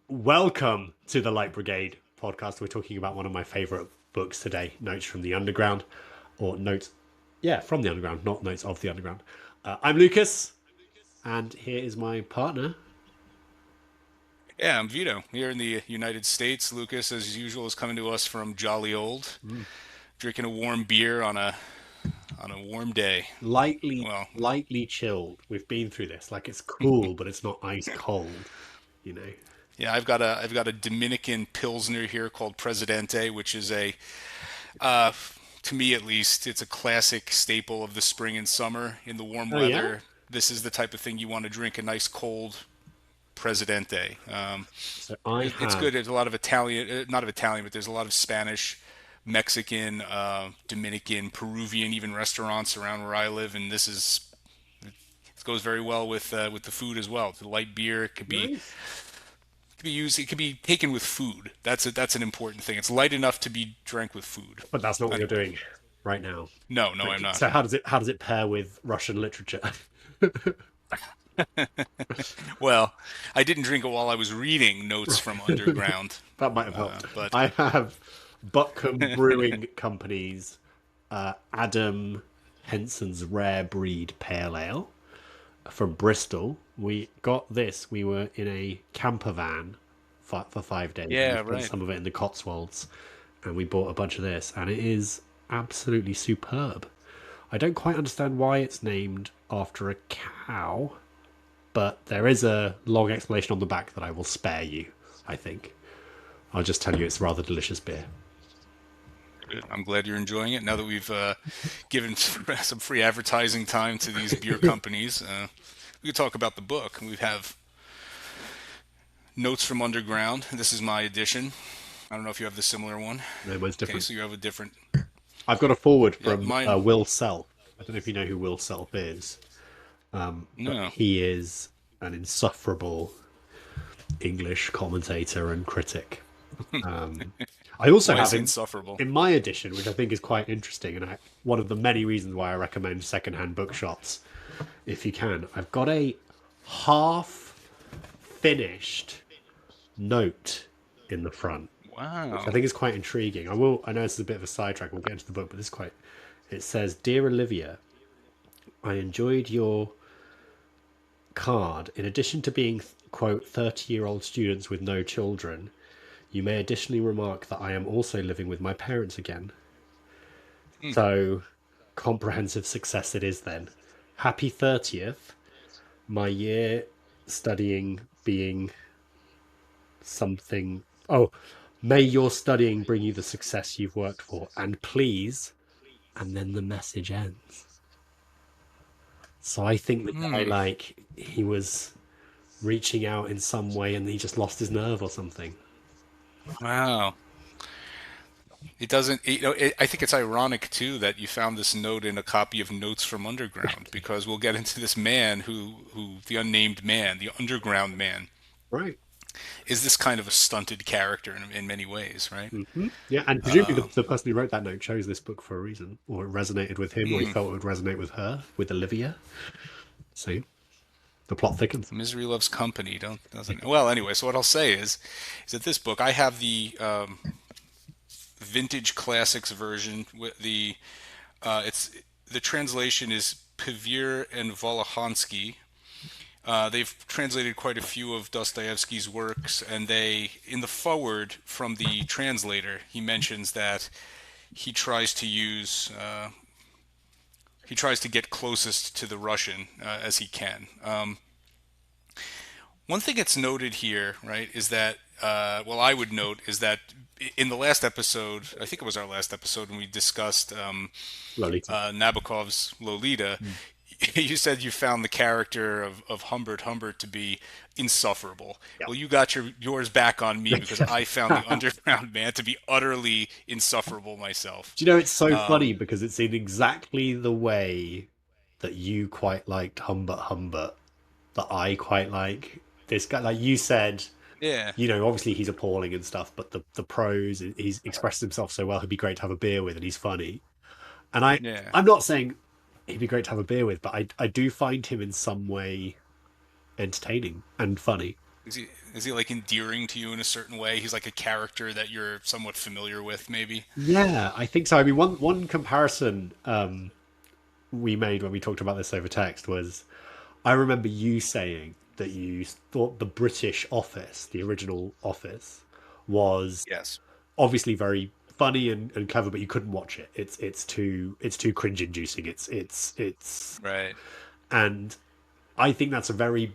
Welcome to the Light Brigade podcast. We're talking about one of my favorite books today, Notes from the Underground, or Notes, yeah, from the Underground, not Notes of the Underground. I'm Lucas, and here is my partner. Yeah, I'm Vito here in the United States. Lucas, as usual, is coming to us from jolly old, Mm. drinking a warm beer on a warm day. Lightly, Well, lightly chilled. We've been through this. Like it's cool, but it's not ice cold. You know. yeah, I've got a Dominican Pilsner here called Presidente, which is uh, to me at least, it's a classic staple of the spring and summer in the warm Oh yeah. weather. This is the type of thing you want to drink a nice cold Presidente. So I It's have. good. There's a lot of Italian, not of Italian, but there's a lot of Spanish, Mexican, Dominican, Peruvian, even restaurants around where I live, and it goes very well with the food as well. The light beer Nice. could be used. It could be taken with food. That's an important thing. It's light enough to be drank with food. But that's not what you're Anyway, doing right now. no, no, I'm not. So how does it pair with Russian literature? Well, I didn't drink it while I was reading notes from Underground, That might have helped. but I have Buckham Brewing Company's Adam Henson's Rare Breed Pale Ale from Bristol. We got this. We were in a camper van for 5 days, and we yeah, spent right. some of it in the Cotswolds, and we bought a bunch of this, and it is absolutely superb. I don't quite understand why it's named after a cow, but there is a long explanation on the back that I will spare you, I think. I'll just tell you it's rather delicious beer. Good. I'm glad you're enjoying it. Now that we've given some free advertising time to these beer companies, we could talk about the book. We have Notes from Underground. This is my edition. I don't know if you have the similar one. No, mine's Okay, different. so you have a different. I've got a forward Yeah, from mine. Will Self. I don't know if you know who Will Self is, but No. he is an insufferable English commentator and critic. Um, I also Why have is he in insufferable? in my edition, which I think is quite interesting, and one of the many reasons why I recommend secondhand bookshops, if you can. I've got a half finished note in the front, which I Wow. think is quite intriguing. I will. I know this is a bit of a sidetrack. We'll get into the book, but this is quite. It says, "Dear Olivia, I enjoyed your card. In addition to being quote 30-year-old students with no children, you may additionally remark that I am also living with my parents again. Hmm. So, comprehensive success it is then. Happy 30th. My year studying being something. Oh, may your studying bring you the success you've worked for. And please." And then the message ends. So I think the guy, Hmm. like, he was reaching out in some way and he just lost his nerve or something. Wow. It doesn't. I think it's ironic too that you found this note in a copy of Notes from Underground because we'll get into this man who the unnamed man, the underground man, Right. is this kind of a stunted character in many ways, right? Yeah, and presumably the person who wrote that note chose this book for a reason, or it resonated with him, or he Hmm. felt it would resonate with her, with Olivia. See, the plot thickens. Misery loves company, don't doesn't? Well, anyway, so what I'll say is that this book I have the vintage classics version with it's the translation is Pivir and Volohansky. They've translated quite a few of Dostoevsky's works, and in the foreword from the translator, he mentions that he tries to use he tries to get closest to the Russian as he can. One thing that's noted here, right, is that well, I would note is that in the last episode, I think it was our last episode when we discussed Lolita. Nabokov's Lolita, Mm. you said you found the character of Humbert Humbert to be insufferable. Yeah. Well, you got yours back on me because I found the underground man to be utterly insufferable myself. Do you know it's so funny Um, because it's in exactly the way that you quite liked Humbert Humbert that I quite like this guy. Like you said, yeah, obviously he's appalling and stuff, but the pros, he's expressed himself so well. He'd be great to have a beer with, and he's funny. And yeah. I'm not saying he'd be great to have a beer with, but I do find him in some way entertaining and funny. Is he like endearing to you in a certain way? He's like a character that you're somewhat familiar with, maybe. Yeah, I think so. I mean, one comparison we made when we talked about this over text was I remember you saying that you thought the British Office, the original Office, was Yes. obviously very funny and clever, but you couldn't watch it. It's too cringe inducing. It's Right. and I think that's a very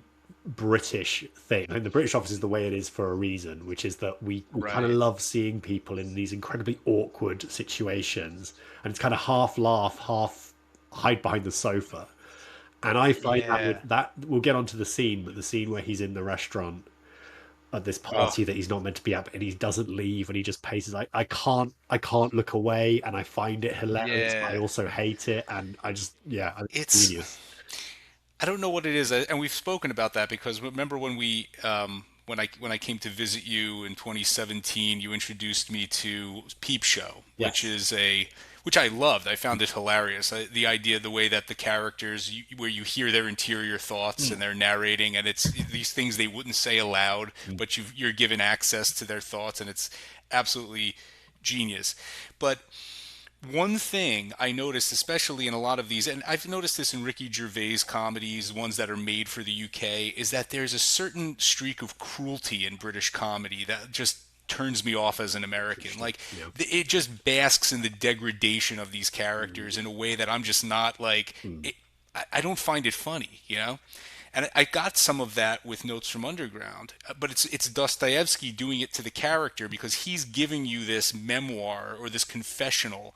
British thing. I think the British Office is the way it is for a reason, which is that we kind of Right. love seeing people in these incredibly awkward situations, and it's kind of half laugh, half hide behind the sofa. And I find that with Yeah. that we'll get onto the scene, but the scene where he's in the restaurant at this Oh, party that he's not meant to be at, and he doesn't leave, and he just paces. I can't look away, and I find it hilarious, but I yeah. also hate it, and yeah, I think it's It's genius. I don't know what it is, and we've spoken about that because remember when I came to visit you in 2017, you introduced me to Peep Show, Yes. which I loved. I found it hilarious. The idea, the way that the characters, where you hear their interior thoughts and they're narrating, and it's these things they wouldn't say aloud, but you're given access to their thoughts, and it's absolutely genius. But one thing I noticed, especially in a lot of these, and I've noticed this in Ricky Gervais comedies, ones that are made for the UK, is that there's a certain streak of cruelty in British comedy that just turns me off as an American. Interesting. Like, Yeah. it just basks in the degradation of these Mm. characters in a way that I'm just not like. Mm. I don't find it funny, you know. And I got some of that with Notes from Underground, but it's Dostoevsky doing it to the character because he's giving you this memoir or this confessional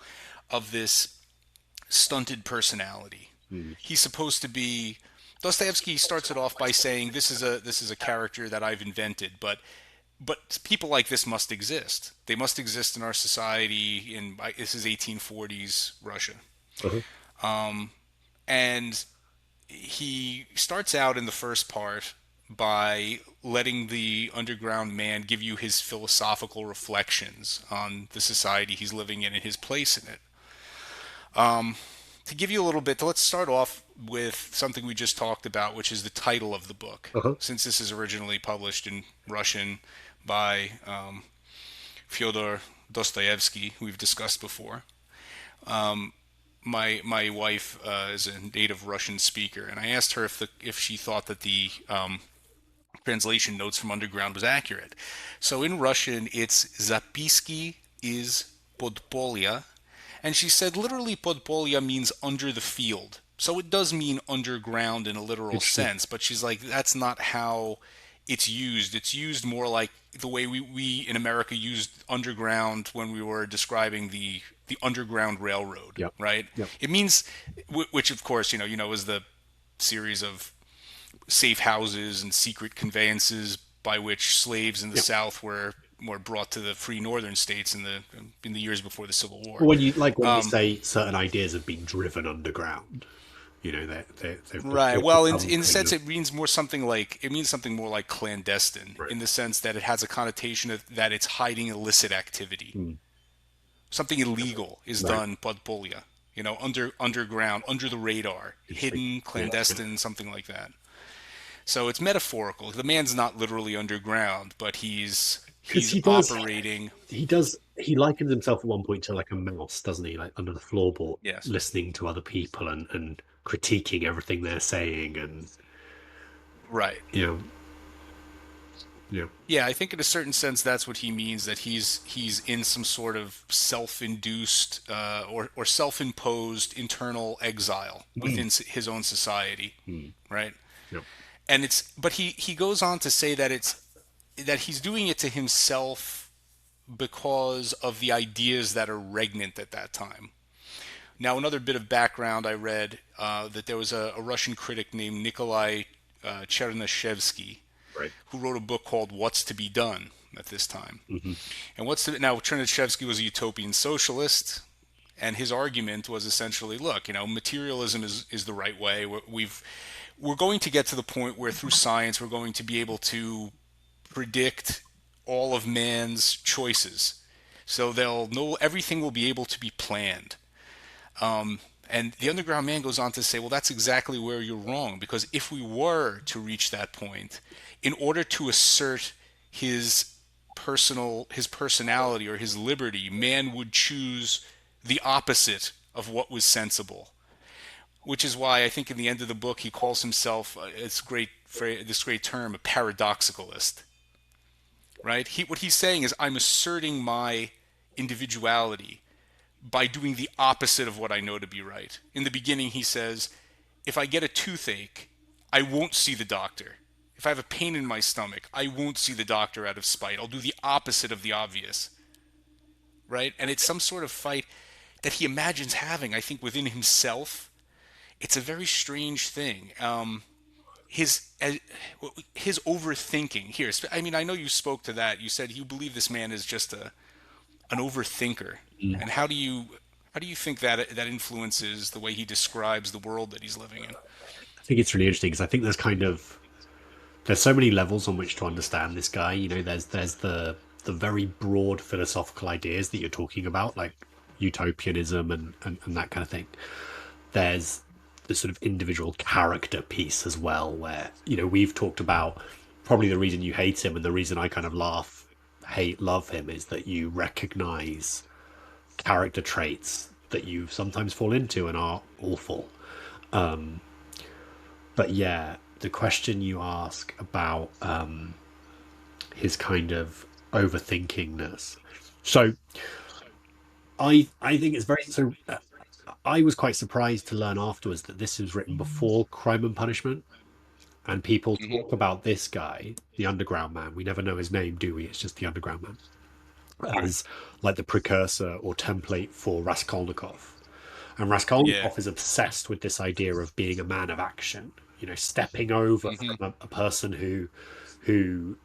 of this stunted personality. Mm. He's supposed to be Dostoevsky starts it off by saying this is a character that I've invented, but people like this must exist. They must exist in our society. This is 1840s Russia, Uh-huh. and he starts out in the first part by letting the underground man give you his philosophical reflections on the society he's living in and his place in it. To give you a little bit, let's start off with something we just talked about, which is the title of the book. Uh-huh. Since this is originally published in Russian by Fyodor Dostoevsky, who we've discussed before. My wife is a native Russian speaker, and I asked her if she thought that the translation Notes from Underground was accurate. So in Russian, it's Zapiski is Podpolya, and she said literally Podpolya means under the field. So it does mean underground in a literal Interesting. sense, but she's like, that's not how it's used. It's used more like the way we in America used underground when we were describing the Underground Railroad, Yep. right? Yep. It means, which of course, is the series of safe houses and secret conveyances by which slaves in the Yep. South were brought to the free northern states in the years before the Civil War. When you say certain ideas have been driven underground, Right. they've Well, in become in a kind sense, of it means something more like clandestine, right. in the sense that it has a connotation of that it's hiding illicit activity. Mm. Something illegal is Right. done podpolya, underground, under the radar, Interesting. hidden, Yeah. Yeah. clandestine, something like that. So it's metaphorical. The man's not literally underground, but Because he's operating. he likens himself at one point to like a mouse, doesn't he? Like under the floorboard, Yes. listening to other people and critiquing everything they're saying, and Right. you know, you know, Yeah, I think in a certain sense that's what he means, that he's in some sort of self-induced or self-imposed internal exile mm, within his own society, mm, right? yep, And but he goes on to say that he's doing it to himself because of the ideas that are regnant at that time. Now, another bit of background I read that there was a Russian critic named Nikolai Chernyshevsky right, who wrote a book called What's to Be Done at this time. hmm And now Chernyshevsky was a utopian socialist, and his argument was essentially, look, materialism is the right way. We're going to get to the point where through science we're going to be able to predict all of man's choices. So they'll know everything will be able to be planned. And the Underground Man goes on to say, well, that's exactly where you're wrong, because if we were to reach that point, in order to assert his his personality or his liberty, man would choose the opposite of what was sensible. Which is why I think in the end of the book he calls himself this great term, a paradoxicalist, right? What he's saying is I'm asserting my individuality by doing the opposite of what I know to be right. In the beginning, he says, if I get a toothache, I won't see the doctor. If I have a pain in my stomach, I won't see the doctor out of spite. I'll do the opposite of the obvious, right? And it's some sort of fight that he imagines having, I think, within himself. It's a very strange thing. His uh, his overthinking here. I mean, I know you spoke to that. You said you believe this man is just an overthinker. And how do you think that influences the way he describes the world that he's living in? I think it's really interesting because I think there's so many levels on which to understand this guy. You know, there's the very broad philosophical ideas that you're talking about, like utopianism and that kind of thing. There's the sort of individual character piece as well, where, you know, we've talked about probably the reason you hate him and the reason I kind of laugh, hate, love him is that you recognize character traits that you sometimes fall into and are awful. But yeah, the question you ask about his kind of overthinkingness. So I think it's very so. I was quite surprised to learn afterwards that this was written before Crime and Punishment, and people Hmm. talk about this guy, the Underground Man. We never know his name, do we? It's just the Underground Man, Right. as like the precursor or template for Raskolnikov. And Yeah. Raskolnikov is obsessed with this idea of being a man of action, you know, stepping over Hmm. from a person who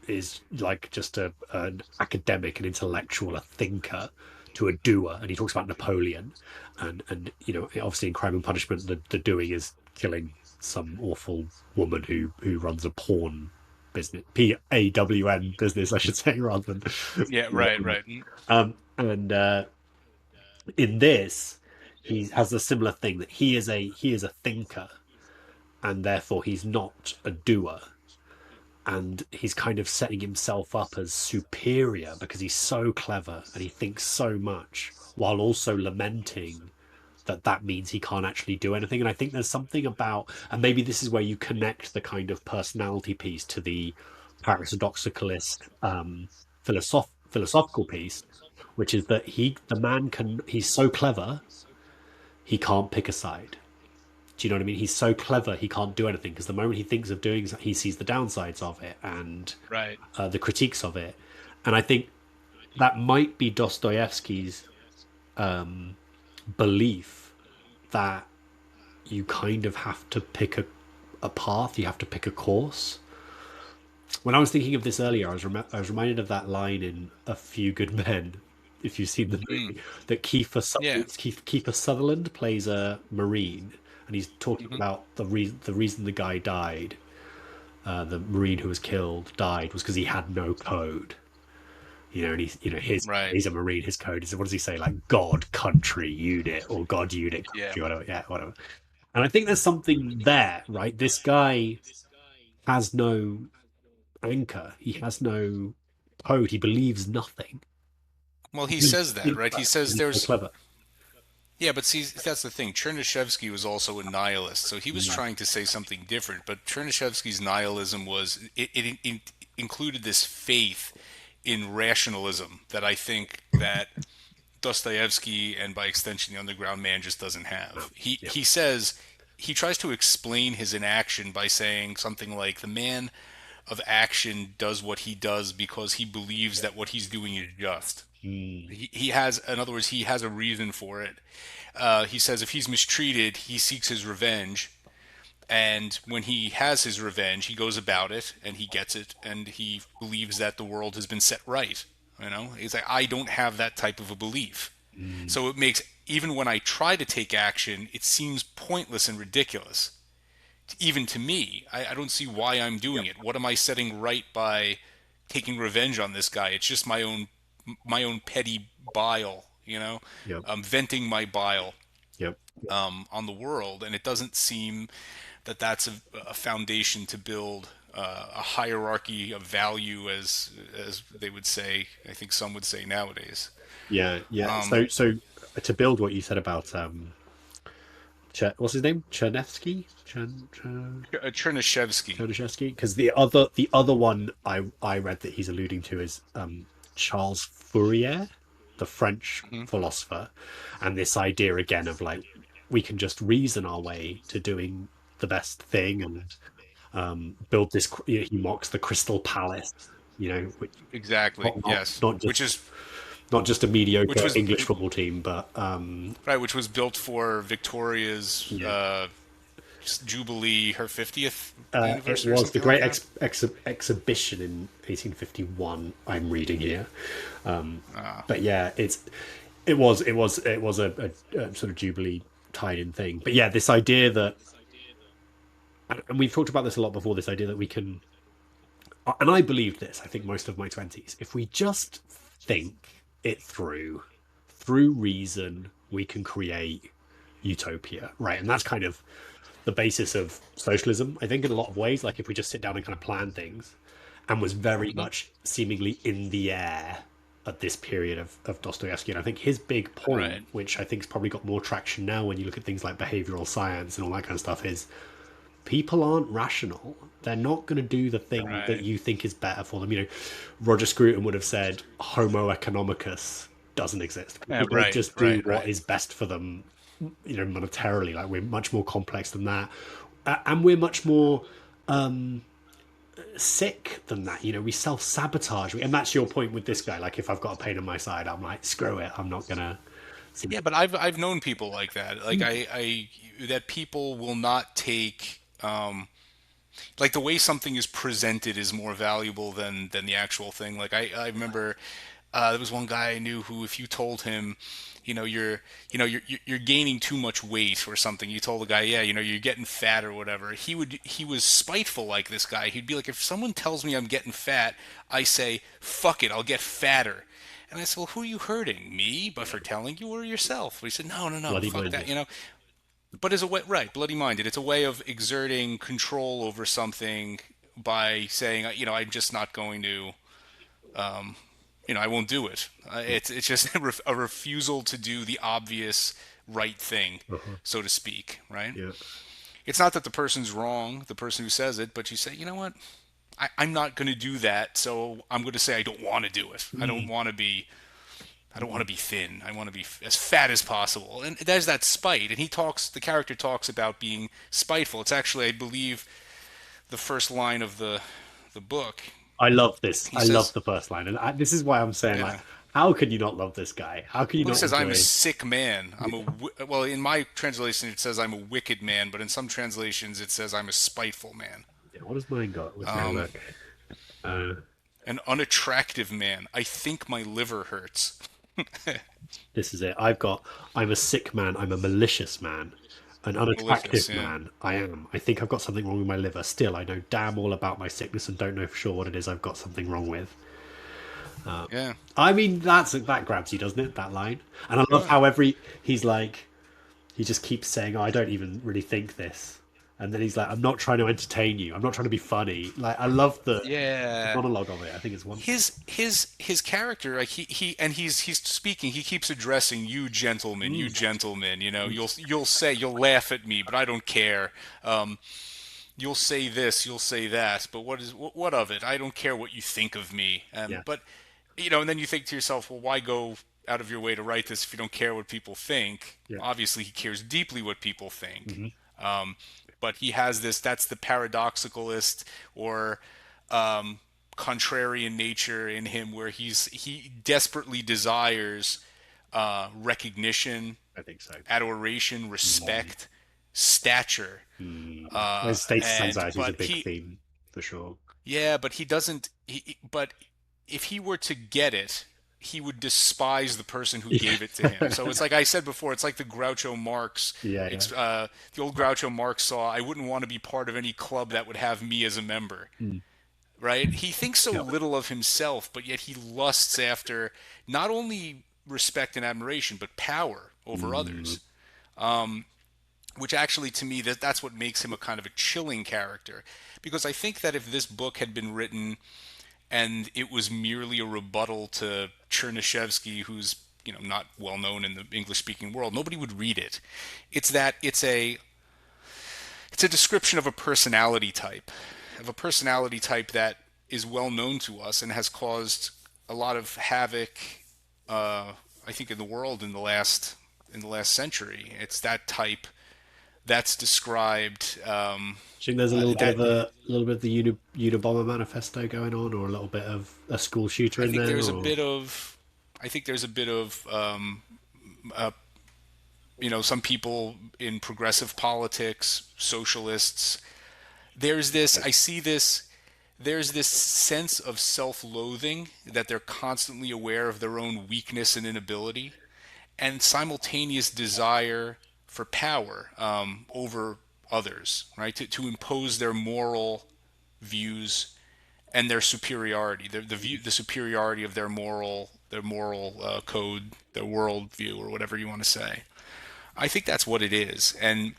is like just an academic, an intellectual, a thinker, to a doer. And he talks about Napoleon, and you know, obviously in Crime and Punishment, the doing is killing some awful woman who runs a porn business, PAWN business, I should say, rather than. Yeah. Right. Right. And in this, he has a similar thing that he is a thinker, and therefore he's not a doer, and he's kind of setting himself up as superior because he's so clever and he thinks so much while also lamenting that that means he can't actually do anything. And I think there's something about, and maybe this is where you connect the kind of personality piece to the paradoxicalist philosophical piece, which is that the man he's so clever he can't pick a side. Do you know what I mean? He's so clever he can't do anything because the moment he thinks of doing, he sees the downsides of it and Right. the critiques of it. And I think that might be Dostoevsky's belief that you kind of have to pick a path, you have to pick a course. When I was thinking of this earlier, I was reminded of that line in A Few Good Men, if you've seen the Mm. movie, that Yeah. Kiefer Sutherland plays a Marine, and he's talking Hmm. about the reason the guy died, the Marine who was killed died, was because he had no code. You know, and his Right. he's a Marine. His code is, what does he say? Like God, country, unit, or God, unit, Yeah. country, whatever. Yeah, whatever. And I think there's something there, right? This guy has no anchor. He has no code. He believes nothing. Well, he He says that, thinks right? He that says he's so there's. clever. Yeah, but see, that's the thing. Chernyshevsky was also a nihilist, so he was Yeah. trying to say something different. But Chernyshevsky's nihilism it included this faith in rationalism that I think that Dostoevsky and by extension the Underground Man just doesn't No. have. Yeah. He says he tries to explain his inaction by saying something like the man of action does what he does because he believes that what he's doing is just. Mm. He has, in other words, he has a reason for it. He says if he's mistreated, he seeks his revenge, and when he has his revenge, he goes about it and he gets it, and he believes that the world has been set right. You know, he's like, I don't have that type of a belief. Mm. So it makes, even when I try to take action, it seems pointless and ridiculous. Even to me, I don't see why I'm doing Yep. it. What am I setting right by taking revenge on this guy? It's just my own petty bile, you know, Yep. venting my bile. Yep. on the world, and it doesn't seem that that's a foundation to build a hierarchy of value, as they would say. I think some would say nowadays. Yeah, yeah. Um, So to build what you said about what's his name? Chernyshevsky. Chernyshevsky? Because the other one I read that he's alluding to is Charles Fourier, the French Hmm. philosopher, and this idea again of like we can just reason our way to doing the best thing and build this. He mocks the Crystal Palace, which Exactly. Yes. not Which just is not just a which mediocre was English football team, but right. Which was built for Victoria's yeah, Jubilee, her 50th it anniversary or was the something like Great that. Exhibition in 1851. I'm reading here, Uh, but yeah, it was a sort of Jubilee tied in thing. But yeah, this idea that, and we've talked about this a lot before. This idea that we can, and I believed this. I think most of my twenties. If we just think it through reason, we can create utopia, right? And that's kind of the basis of socialism, I think, in a lot of ways. Like if we just sit down and kind of plan things, and was very mhm. much seemingly in the air at this period of Dostoevsky. And I think his big point, Right. which I think's probably got more traction now when you look at things like behavioral science and all that kind of stuff, is people aren't rational. They're not going to do the thing that Right. you think is better for them. Roger Scruton would have said Homo economicus doesn't exist. Yeah. People don't Right. just do Right. what Right. is best for them, monetarily. Like we're much more complex than that, and we're much more sick than that. We self sabotage, and that's your point with this guy. Like if I've got a pain in my side, I'm like, screw it. I'm not gonna. Yeah, but I've known people like that. Like I that people will not take like the way something is presented is more valuable than the actual thing. Like I remember there was one guy I knew who, if you told him, you're gaining too much weight or something, you told the guy, yeah, you're getting fat or whatever. He was spiteful like this guy. He'd be like, if someone tells me I'm getting fat, I say, fuck it, I'll get fatter. And I said, well, who are you hurting? Me, but for telling you, or yourself? He said, no, no, no, Bloody fuck minded. that. But as a way, right, bloody minded. It's a way of exerting control over something by saying, I'm just not going to, I won't do it. It's just a refusal to do the obvious right thing, Uh-huh. so to speak, right? Yeah. It's not that the person's wrong, the person who says it, but you say, you know what? I'm not going to do that, so I'm going to say I don't want to do it. Mm. I don't want to be thin. I want to be as fat as possible. And there's that spite. And the character talks about being spiteful. It's actually, I believe, the first line of the book. I love this. He I love says, the first line, and this is why I'm saying, like, yeah. how can you not love this guy? How can you Well, he not says, I'm a enjoy? sick man. Well, in my translation, it says I'm a wicked man, but in some translations, it says I'm a spiteful man. Yeah, what has mine got? Let's have a Um, look. Uh, an unattractive man. I think my liver hurts. this is it. I'm a sick man. I'm a malicious man. An Malicious, unattractive yeah. man. I am. I think I've got something wrong with my liver. Still, I know damn all about my sickness and don't know for sure what it is I've got something wrong with. Yeah. I mean, that grabs you, doesn't it? That line. And I love Oh, how he's like, he just keeps saying, "Oh, I don't even really think this," and then he's like, "I'm not trying to entertain you. I'm not trying to be funny." Like, I love the yeah. monologue of it. I think it's wonderful. His character, like he's speaking, he keeps addressing you gentlemen, you Mm, gentlemen. You'll laugh at me, but I don't care. um you'll say this, you'll say that, but what of it? I don't care what you think of me. yeah, But and then you think to yourself, well, why go out of your way to write this if you don't care what people think? yeah, Obviously he cares deeply what people think. hmm um but he has this, that's the paradoxicalist, or um, contrarian nature in him, where he desperately desires recognition, I think so. adoration, Mm, respect, stature, Well, status and anxiety is a but big theme for sure. yeah, but he doesn't. But if he were to get it, he would despise the person who Yeah, gave it to him. So it's like I said before, it's like the Groucho Marx, yeah, yeah. the old Groucho Marx saw, I wouldn't want to be part of any club that would have me as a member. Mm, Right? He thinks so yep. little of himself, but yet he lusts after not only respect and admiration, but power over Mm, others. which actually to me that's what makes him a kind of a chilling character, because I think that if this book had been written and it was merely a rebuttal to Chernyshevsky, who's not well known in the English speaking world, nobody would read it. It's that it's a description of a personality type that is well known to us and has caused a lot of havoc, I think, in the world in the last century. It's that type that's described. Do you think there's That a little bit of the Unabomber manifesto going on, or a little bit of a school shooter I in think there, there's a or bit of I think there's a bit of uh, some people in progressive politics, socialists. There's this I see this there's this sense of self-loathing, that they're constantly aware of their own weakness and inability, and simultaneous desire for power over others, right? To impose their moral views and their superiority, the superiority of their moral code, their worldview, or whatever you want to say. I think that's what it is, and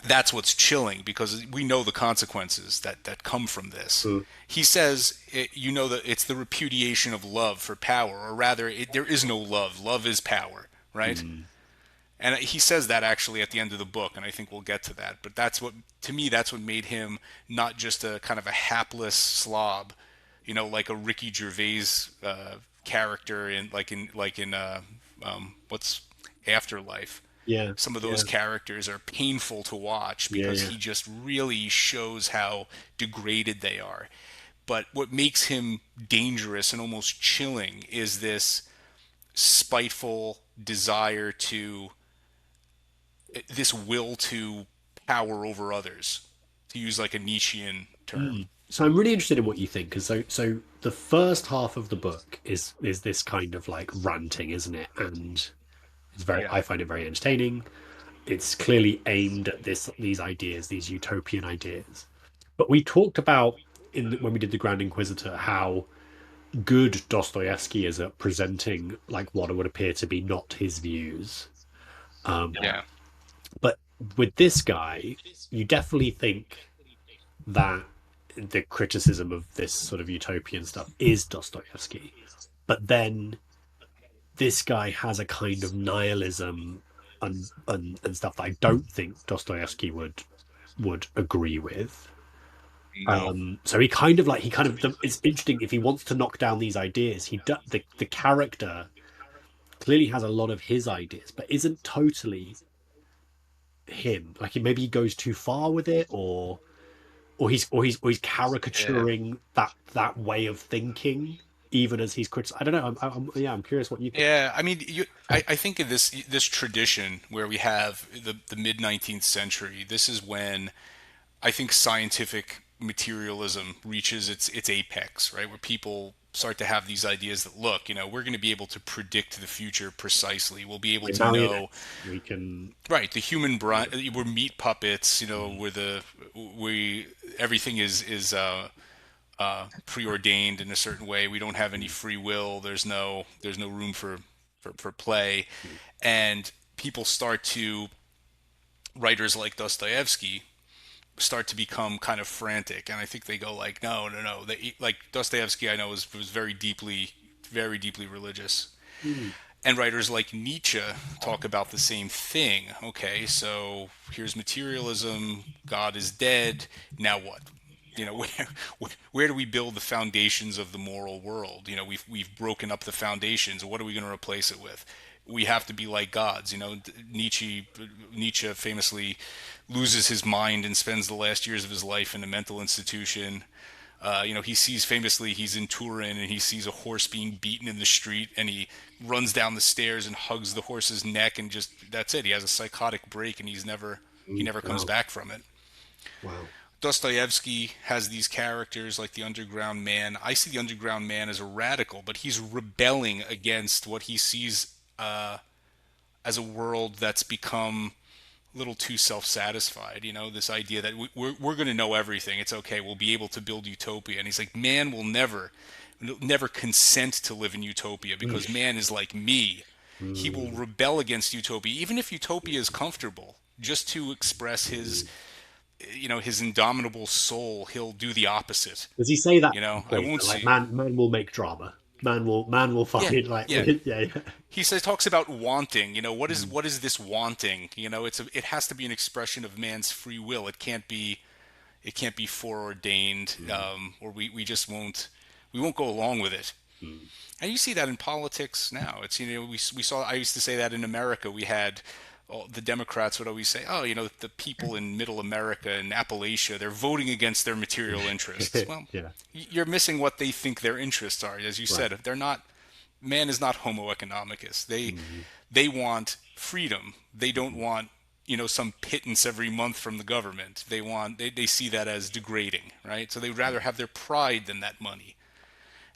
that's what's chilling, because we know the consequences that come from this. Mm, He says, that it's the repudiation of love for power, or rather, there is no love. Love is power, right? mm, And he says that actually at the end of the book, and I think we'll get to that. But to me, that's what made him not just a kind of a hapless slob, like a Ricky Gervais character in what's Afterlife. yeah, Some of those yeah, characters are painful to watch yeah, because yeah. he just really shows how degraded they are. But what makes him dangerous and almost chilling is this spiteful desire to this will to power over others, to use like a Nietzschean term. Mm. So I'm really interested in what you think, because so the first half of the book is this kind of like ranting, isn't it? And it's very Yeah. I find it very entertaining. It's clearly aimed at these ideas, these utopian ideas. But we talked about when we did the Grand Inquisitor how good Dostoevsky is at presenting like what would appear to be not his views. Yeah. But with this guy, you definitely think that the criticism of this sort of utopian stuff is Dostoevsky. But then this guy has a kind of nihilism and stuff that I don't think Dostoevsky would agree with. No. So he kind of it's interesting if he wants to knock down these ideas. The character clearly has a lot of his ideas, but isn't totally him. Like maybe he goes too far with it, or he's Yeah. caricaturing that way of thinking, even as he's critic. I don't know. Yeah, I'm curious what you think. Yeah, I mean, I think in this tradition where we have the mid 19th century, this is when I think scientific materialism reaches its apex, right? Where people start to have these ideas that, look, we're going to be able to predict the future precisely. We'll be able We're to know, marionettes. We can. right? The human brain, we're meat puppets. We're we everything is preordained in a certain way. We don't have any free will. There's no room for play, and people start to writers like Dostoevsky start to become kind of frantic, and I think they go like, no, no, no. Like Dostoevsky, I know was very deeply religious, Mm, and writers like Nietzsche talk about the same thing. Okay, so here's materialism. God is dead. Now what? Where do we build the foundations of the moral world? We've broken up the foundations. What are we going to replace it with? We have to be like gods. Nietzsche famously loses his mind and spends the last years of his life in a mental institution. He sees famously he's in Turin and he sees a horse being beaten in the street, and he runs down the stairs and hugs the horse's neck, and just that's it. He has a psychotic break, and he mm, never comes wow, back from it. wow. Dostoevsky has these characters like the underground man. I see the underground man as a radical, but he's rebelling against what he sees as a world that's become a little too self-satisfied. This idea that we're going to know everything. It's okay. We'll be able to build utopia. And he's like, man will never consent to live in utopia, Mm, because man is like me. he will Mm. rebel against utopia, even if utopia is comfortable, just to express his, Mm. his indomitable soul. He'll do the opposite. Does he say that at some I point? won't Like, see. man will make drama. Man will Yeah, find like, yeah. yeah, yeah. He says talks about wanting. Mm. What is this wanting? It has to be an expression of man's free will. It can't be foreordained, Mm. or we won't go along with it. Mm. And you see that in politics now. It's we saw. I used to say that in America we had. The Democrats would always say, "Oh, the people in Middle America and Appalachia, they're voting against their material interests." Well, Yeah, you're missing what they think their interests are. As you right. said, they're not. Man is not Homo economicus. Mm. They want freedom. They don't want some pittance every month from the government. They see that as degrading, right? So they'd rather have their pride than that money.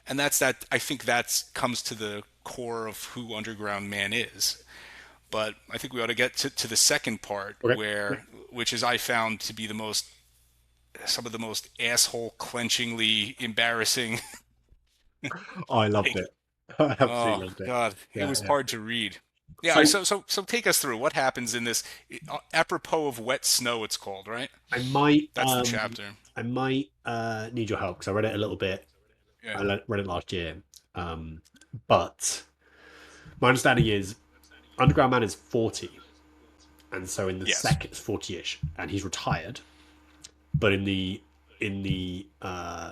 And that I think that's comes to the core of who Underground Man is. But I think we ought to get to the second part, Okay. which is I found to be some of the most asshole clenchingly embarrassing. Oh, I loved Like, it. I absolutely oh loved it. God, it Yeah, was yeah. hard to read. Yeah, So so take us through what happens in this, apropos of wet snow. It's called, right? I might That's the chapter. need your help because I read it a little bit. Yeah. Read it last year. Um, but my understanding is Underground Man is 40, and so in the Yes. second it's 40-ish, and he's retired. But in the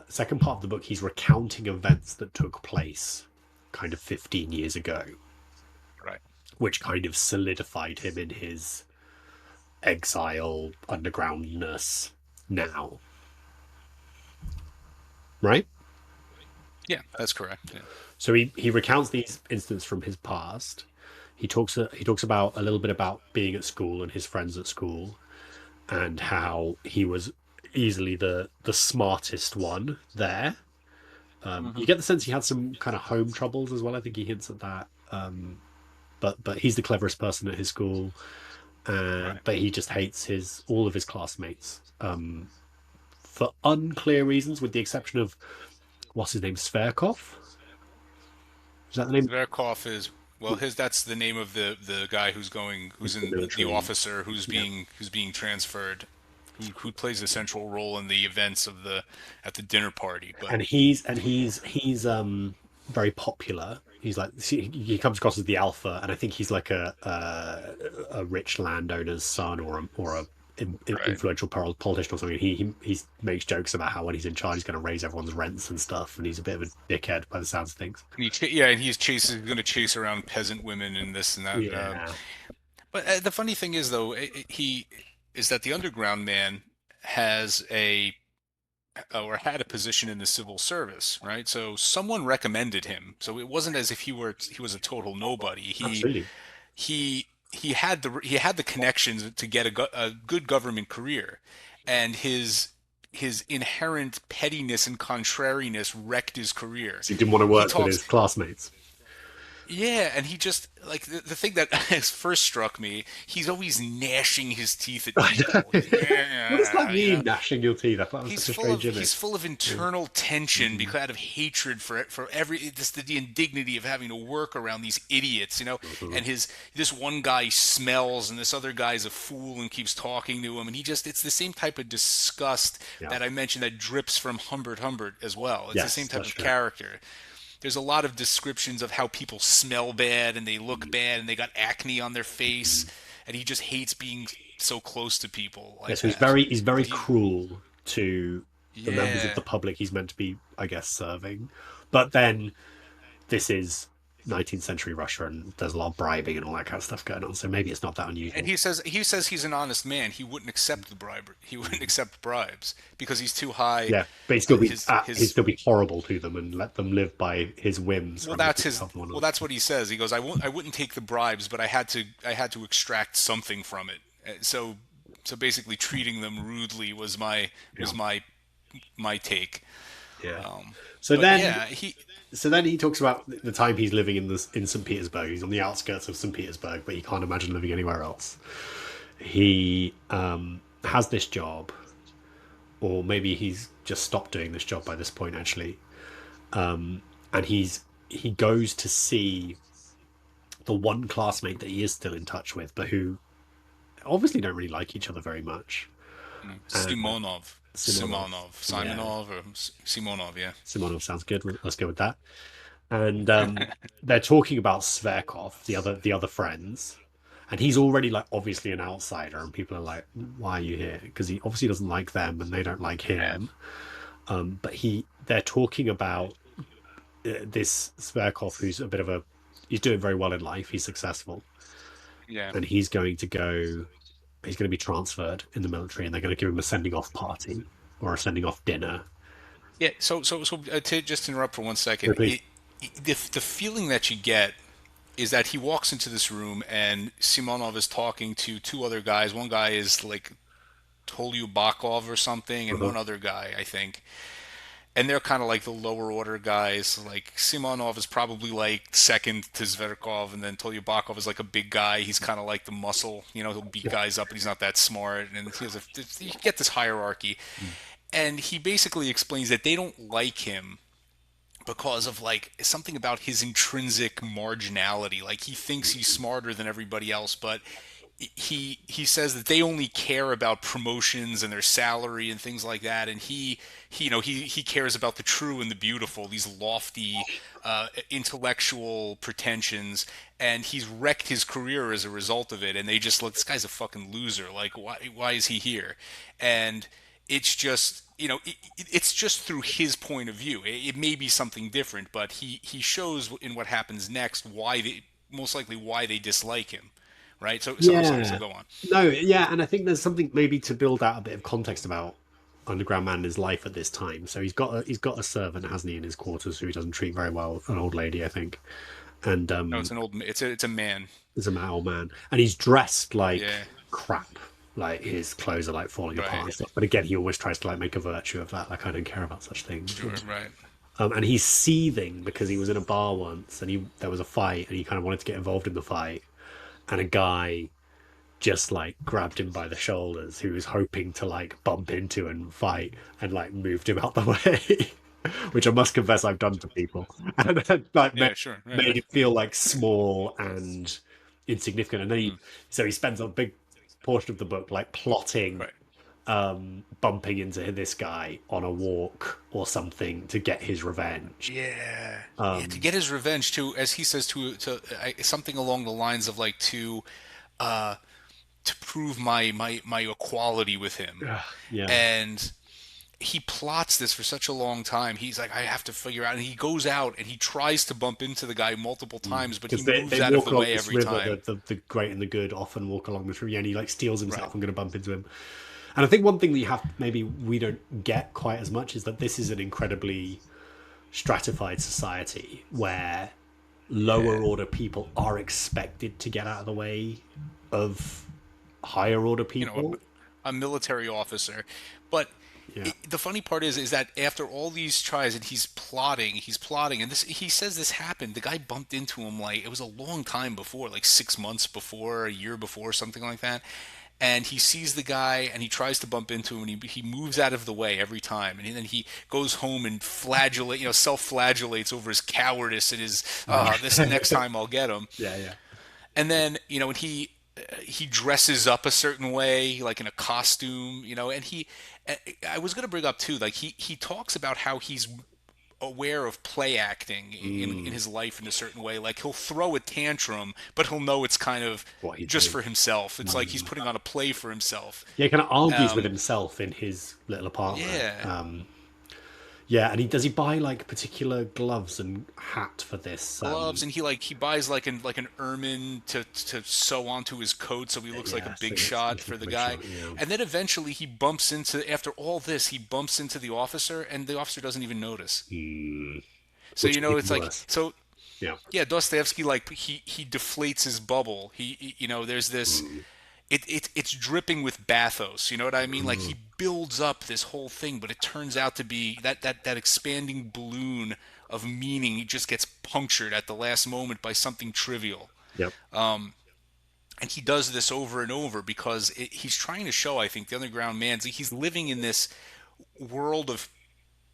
second part of the book, he's recounting events that took place kind of 15 years ago, Right. which kind of solidified him in his exile undergroundness now, right? Yeah, that's correct. Yeah. So he recounts these incidents from his past. He talks about a little bit about being at school and his friends at school, and how he was easily the smartest one there. You Hmm. get the sense he had some kind of home troubles as well. I think he hints at that. But he's the cleverest person at his school. Right. But he just hates his all of his classmates, for unclear reasons, with the exception of what's his name, Sverkov. Is that the name? Zverkov is well, his that's the name of the guy who's The in the military. officer Yeah, who's being transferred, who plays a central role in the events of the at the dinner party. But and he's very popular. He's like he comes across as the alpha, and I think he's like a rich landowner's son or a right. influential politician or something. He makes jokes about how when he's in charge, he's going to raise everyone's rents and stuff, and he's a bit of a dickhead by the sounds of things. And yeah, and he's going to chase around peasant women and this and that. Yeah, But the funny thing is, though, he is that the Underground Man has a or had a position in the civil service, right? So someone recommended him. So it wasn't as if he was a total nobody. absolutely. He had the connections to get a good government career, and his inherent pettiness and contrariness wrecked his career. So he didn't want to He work with his talks classmates. Yeah, and he just like the thing that has first struck me, he's always gnashing his teeth at I know. people. What does that Yeah, mean, gnashing your teeth? I thought that was such a strange he's image. full of Yeah. internal tension Mhm. because out of hatred for every this the indignity of having to work around these idiots, Mhm. and his this one guy smells and this other guy's a fool and keeps talking to him, and it's the same type of disgust Yeah. that I mentioned that drips from Humbert as well. It's the same Yes, type that's of true. character. There's a lot of descriptions of how people smell bad and they look Mhm. bad and they got acne on their face, Mhm. and he just hates being so close to people Yeah, like so that. he's very But he, cruel to the members of yeah, the public he's meant to be, I guess, serving. But then this is 19th century Russia, and there's a lot of bribing and all that kind of stuff going on. So maybe it's not that and unusual. he says he's an honest man. He wouldn't accept the bribe. He wouldn't accept bribes because he's too high. Yeah, but he'd His still be horrible to them and let them live by his whims well from the that's people his helping one well else. that's what he says. He goes, I wouldn't take the bribes, but I had to extract something from it. So basically treating them rudely Yeah, was my take. yeah. Um, So but then, yeah, he so then he talks about the time he's living in St. Petersburg. He's on the outskirts of St. Petersburg, but he can't imagine living anywhere else. He has this job, or maybe he's just stopped doing this job by this point, actually. And he goes to see the one classmate that he is still in touch with, but who obviously don't really like each other very much. And Simonov, Simonov, yeah, Simonov, or Simonov, yeah. Simonov sounds good. Let's go with that. And they're talking about Sverkov, the other friends, and he's already like obviously an outsider, and people are like, "Why are you here?" Because he obviously doesn't like them, and they don't like him. But they're talking about this Sverkov, who's a bit of a, he's doing very well in life. He's successful, Yeah. and he's going to go. He's going to be transferred in the military, and they're going to give him a sending off party or a sending off dinner. Yeah. So to just interrupt for one So second, please, the feeling that you get is that he walks into this room and Simonov is talking to two other guys. One guy is like Toluubakov or something, and uh-huh. one other guy, I think. And they're kind of like the lower order guys. Like Simonov is probably like second to Zverkov, and then Toluubakov is like a big guy. He's kind of like the muscle. He'll beat Yeah. guys up, but he's not that smart. And you get this hierarchy. And he basically explains that they don't like him because of like something about his intrinsic marginality. Like he thinks he's smarter than everybody else, but he says that they only care about promotions and their salary and things like that, and he cares about the true and the beautiful, these lofty intellectual pretensions, and he's wrecked his career as a result of it. And they just look, this guy's a fucking loser. Like why is he here? And it's just it's just through his point of view. It may be something different, but he shows in what happens next why they most likely why they dislike him, right? So I'm sorry. So Yeah. go on. No, yeah, and I think there's something maybe to build out a bit of context about Underground Man and his life at this time. So he's got a servant, hasn't he, in his quarters who he doesn't treat very well, an old lady, I think. And No, it's an old. It's a man. there's a old man. And he's dressed like Yeah. crap. Like his clothes are like falling apart Right. and stuff. But again, he always tries to like make a virtue of that. Like I don't care about such things. Sure. Right. And he's seething because he was in a bar once and he there was a fight and he kind of wanted to get involved in the fight. And a guy just like grabbed him by the shoulders who was hoping to like bump into and fight and like moved him out the way. Which I must confess I've done to people. And then like Yeah. Sure. Right. made Right. him feel like small and insignificant. And then Mm, he spends a big portion of the book like plotting right. bumping into this guy on a walk or something to get his revenge. Yeah. Yeah. To Um, get his revenge too, as he says something along the lines of like uh to prove my equality with him, yeah, and he plots this for such a long time. He's like, I have to figure out, and he goes out and he tries to bump into the guy multiple times, but he because moves they out of walk the along way this every river. time. The great and the good often walk along this river, yeah, and he like steals Right. himself. I'm going to bump into him. And I think one thing that you have maybe we don't get quite as much is that this is an incredibly stratified society where lower Yeah. order people are expected to get out of the way of higher order You know, people. a military officer. But Yeah. the funny part is that after all these tries and he's plotting, and this he says this happened. The guy bumped into him like it was a long time before, like 6 months before, a year before, something like that. And he sees the guy and he tries to bump into him and he moves out of the way every time. And then he goes home and self-flagellates over his cowardice and his this next time I'll get him. Yeah, yeah. And then when he dresses up a certain way, like in a costume, and I was going to bring up too, like he talks about how he's aware of play acting in Mm, his life in a certain way. Like he'll throw a tantrum, but he'll know it's kind of what he's just doing. for himself. It's like he's Mm. putting on a play for himself. Yeah, he kind of argues with Um, himself in his little apartment. yeah, Yeah, and he buy like particular gloves and hat for this. gloves, and he buys like an ermine to sew onto his coat so he looks like a Yeah, so big it's shot looking for like the a big guy. shot. Yeah, And then eventually after all this, he bumps into the officer, and the officer doesn't even notice. mm. So Which is it's even like worse. so. Yeah. Yeah, Dostoevsky, like he deflates his bubble. There's this. Mm. It's dripping with bathos. You know what I mean? Like Mm. he builds up this whole thing, but it turns out to be that expanding balloon of meaning just gets punctured at the last moment by something trivial. Yep. And he does this over and over because he's trying to show, I think, the underground man, he's living in this world of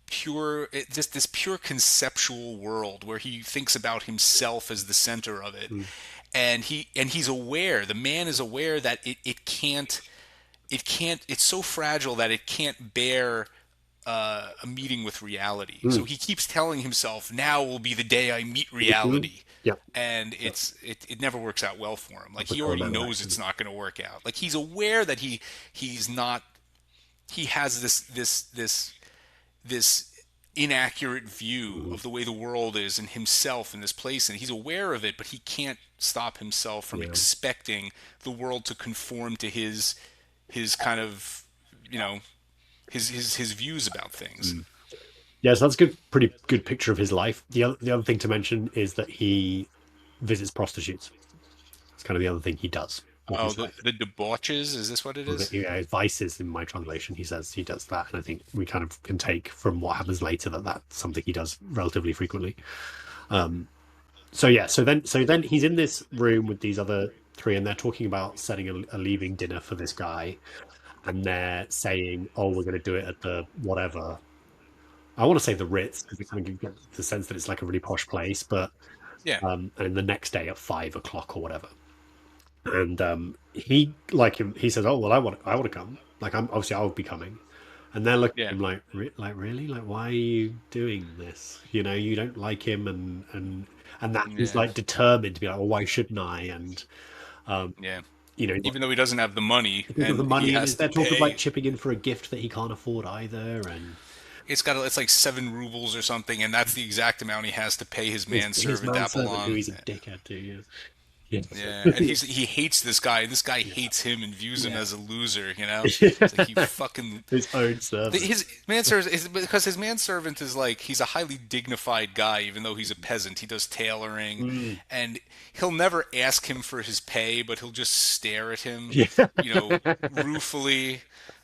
this pure conceptual world where he thinks about himself as the center of it. Mm. and he's aware. The man is aware that it's so fragile that it can't bear a meeting with reality. So Mm. he keeps telling himself, "Now will be the day I meet Mhm. reality," Yep. and Yep. it never works out well for him. Like he Typical already man of knows action. it's not going to work out. Like he's aware that he's not he has this inaccurate view Mhm. of the way the world is and himself in this place, and he's aware of it, but he can't stop himself from Yeah. expecting the world to conform to his kind of, you know, his views about things. Mm. Yeah, so that's a good, pretty good picture of his life. The other thing to mention is that he visits prostitutes. It's kind of the other thing he does with Oh, his life. the debauches, is this what it Or the, is? vices in my translation, he says he does that, and I think we kind of can take from what happens later that that's something he does relatively frequently. Um, so yeah, so then he's in this room with these other three, and they're talking about setting a leaving dinner for this guy, and they're saying, "Oh, we're going to do it at the whatever." I want to say the Ritz because we kind of get the sense that it's like a really posh place, but Yeah, and the next day at 5 o'clock or whatever. And he like him. He says, "Oh well, I want to come. Like I'm obviously I'll be coming." And they're looking at yeah, him like, like really, like why are you doing this? You know, you don't like him, and that he's yeah, like determined to be like, well, why shouldn't I? And yeah. you know, Even though he doesn't have the money he doesn't have the and he money, and has is to there talk of like pay, chipping in for a gift that he can't afford either? And it's like 7 rubles or something, and that's the exact amount he has to pay his his manservant manservant, who Apollon. he's a dickhead to, yeah, Yeah, and yeah, he hates this guy, and this guy yeah, hates him and views him yeah. as a loser. It's like he Yeah. fucking His own servant. his manservant is because his manservant is like he's a highly dignified guy, even though he's a peasant. He does tailoring, Mm. and he'll never ask him for his pay, but he'll just stare at him, Yeah. ruefully,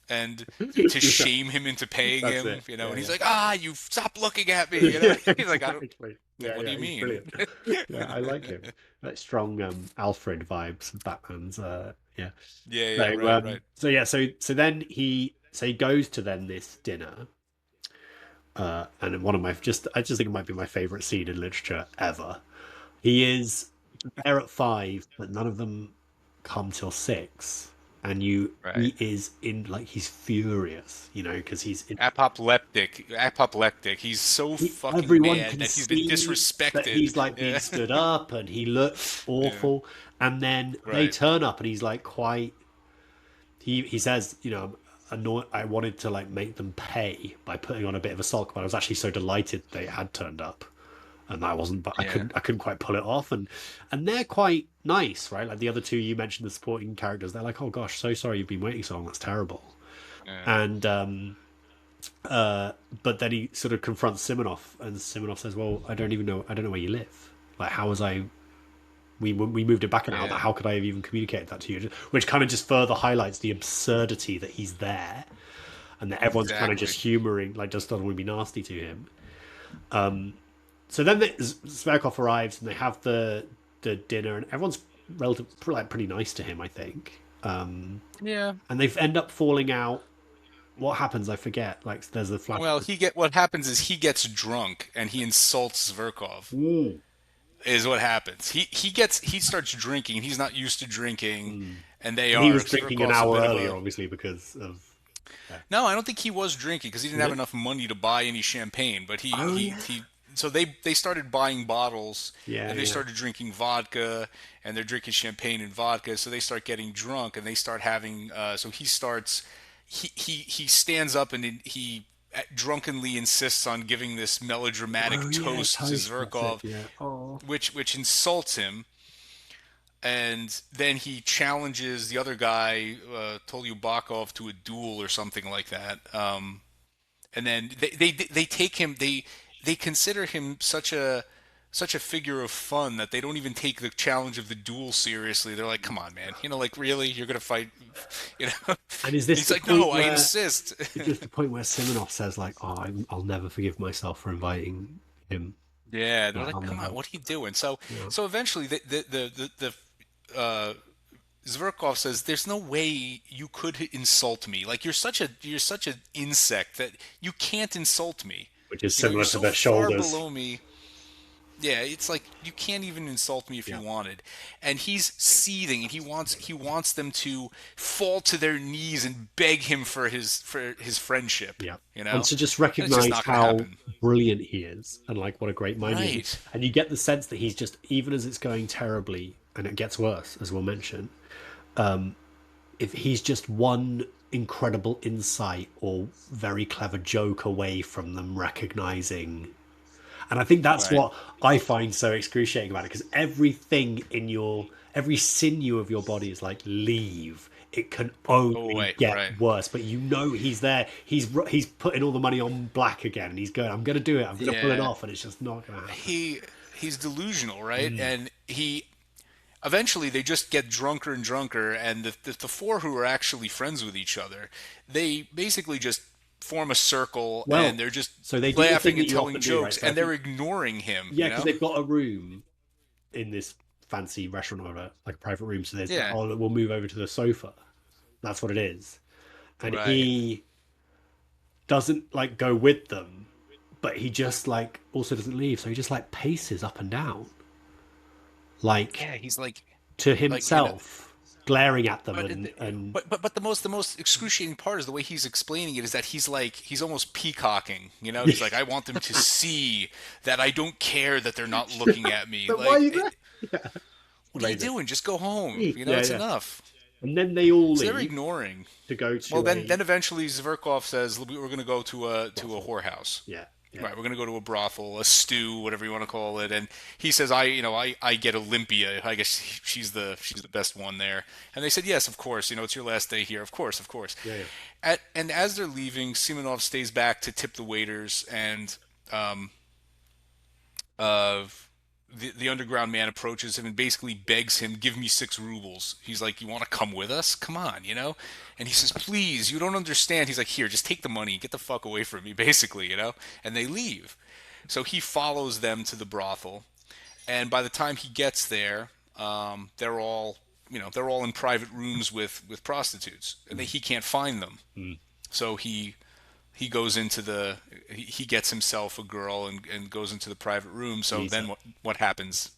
and to Yeah, shame him into paying that's him. it. And Yeah, he's yeah. like, you stop looking at me. Yeah, He's like, I don't. exactly. Like, Yeah, what do yeah, you he's mean? brilliant. Yeah, I like him. Like strong Alfred vibes of Batman's yeah. Yeah, yeah, So right, right. yeah, so then he goes to then this dinner, and one of my just I just think it might be my favorite scene in literature ever. He is there at 5, but none of them come till 6. And Right. he is in like he's furious, because he's in Apoplectic. He's so fucking everyone mad can that he's been see that disrespected. he's like being Yeah, stood up and he looks yeah, awful. And then they right. turn up and he's like quite he says, annoyed. I wanted to like make them pay by putting on a bit of a sulk, but I was actually so delighted they had turned up. And I wasn't, but Yeah, I couldn't quite pull it off. And they're quite nice, right? Like the other two you mentioned, the supporting characters, they're like, "Oh gosh, so sorry you've been waiting so long. That's terrible." yeah, And but then he sort of confronts Simonov, and Simonov says, "Well, I don't know where you live. Like, how was I? We moved it back an hour. yeah. How could I have even communicated that to you?" Which kind of just further highlights the absurdity that he's there, and that everyone's kind of just Exactly. humoring, like, just doesn't want to be nasty to him. So then Zverkov arrives, and they have the dinner, and everyone's relative, like, pretty nice to him, I think. Yeah. And they end up falling out. What happens? I forget. Like, there's a flash. Well, what happens is he gets drunk and he insults Zverkov. Ooh. Is what happens. He starts drinking. He's not used to drinking, Mm. and they And he are. was drinking an Zverkov's a hour bit of earlier, a obviously, because of. Yeah. No, I don't think he was drinking because he didn't have No? enough money to buy any champagne. But Oh, yeah. he so they started buying bottles Yeah, and they yeah. started drinking vodka and they're drinking champagne and vodka. So they start getting drunk and they start having. So he starts. He stands up and he drunkenly insists on giving this Oh, melodramatic yeah. toast to Toast. That's it. Zverkov, Yeah. Oh. which insults him, and then he challenges the other guy, Tolyubakov, to a duel or something like that. And then they take him. They consider him such a figure of fun that they don't even take the challenge of the duel seriously. They're like, "Come on, man! Like really, you're gonna fight?" You know? And is And this he's the like, "No, point I where. insist." Is this the point where Simonov says, like, oh, I'll never forgive myself for inviting him? Yeah, they're Like, I'll like, "Come on, never. what are you doing?" So Yeah. so eventually Zverkov says, "There's no way you could insult me. Like you're such an insect that you can't insult me. Which is You're similar to so the far shoulders. below me." Yeah, it's like you can't even insult me if you Yeah. wanted. And he's seething and he wants them to fall to their knees and beg him for his friendship, Yeah. you And know? to just And it's just recognize not going to how happen. brilliant he is and like what a great mind he is. Right. And you get the sense that he's just, even as it's going terribly, and it gets worse, as we'll mention, if he's just one incredible insight or very clever joke away from them recognizing. And I think that's Right. what I find so excruciating about it, because everything in every sinew of your body is like, leave. It can Go only away. get Right. worse, but you know he's there. He's putting all the money on black again, and he's going, I'm going to do it. I'm going to pull it Yeah. off, and it's just not going to happen. He's delusional, right? Mm. And he eventually they just get drunker and drunker, and the four who are actually friends with each other, they basically just form a circle and Well, they're just so they do the thing laughing that and you telling often do, right? jokes, So I and they're think, ignoring him, yeah, you because know? they've got a room in this fancy restaurant or whatever, like a private room. So there's, Yeah. oh, we'll move over to the sofa. That's what it is. And Right. he doesn't like go with them, but he just like also doesn't leave. So he just like paces up and down, like Yeah, he's to like you know, himself, glaring at them but and but the most excruciating part is the way he's explaining it is that he's almost peacocking, you know? yeah. He's like, I want them to see that I don't care that they're not looking at me. So why are Like, you there? Yeah, what are you amazing. doing? Just go home. You know, Yeah, it's yeah. enough. And then they all So they're leave ignoring. to go Well, to then a then eventually Zverkov says we're going to go to a brothel. whorehouse. Yeah, yeah. Right, we're going to go to a brothel, a stew, whatever you want to call it. And he says, I get Olympia. I guess she's the best one there. And they said, yes, of course. It's your last day here. Of course. Yeah, yeah. And as they're leaving, Simonov stays back to tip the waiters, and um, uh, the underground man approaches him and basically begs him, "Give me 6 rubles." He's like, "You want to come with us? Come on, you know." And he says, "Please, you don't understand." He's like, "Here, just take the money, get the fuck away from me," basically, you know. And they leave. So he follows them to the brothel, and by the time he gets there, they're all in private rooms with prostitutes, and Mm, he can't find them. mm. So he goes into he gets himself a girl and goes into the private room. So then Lisa. what happens?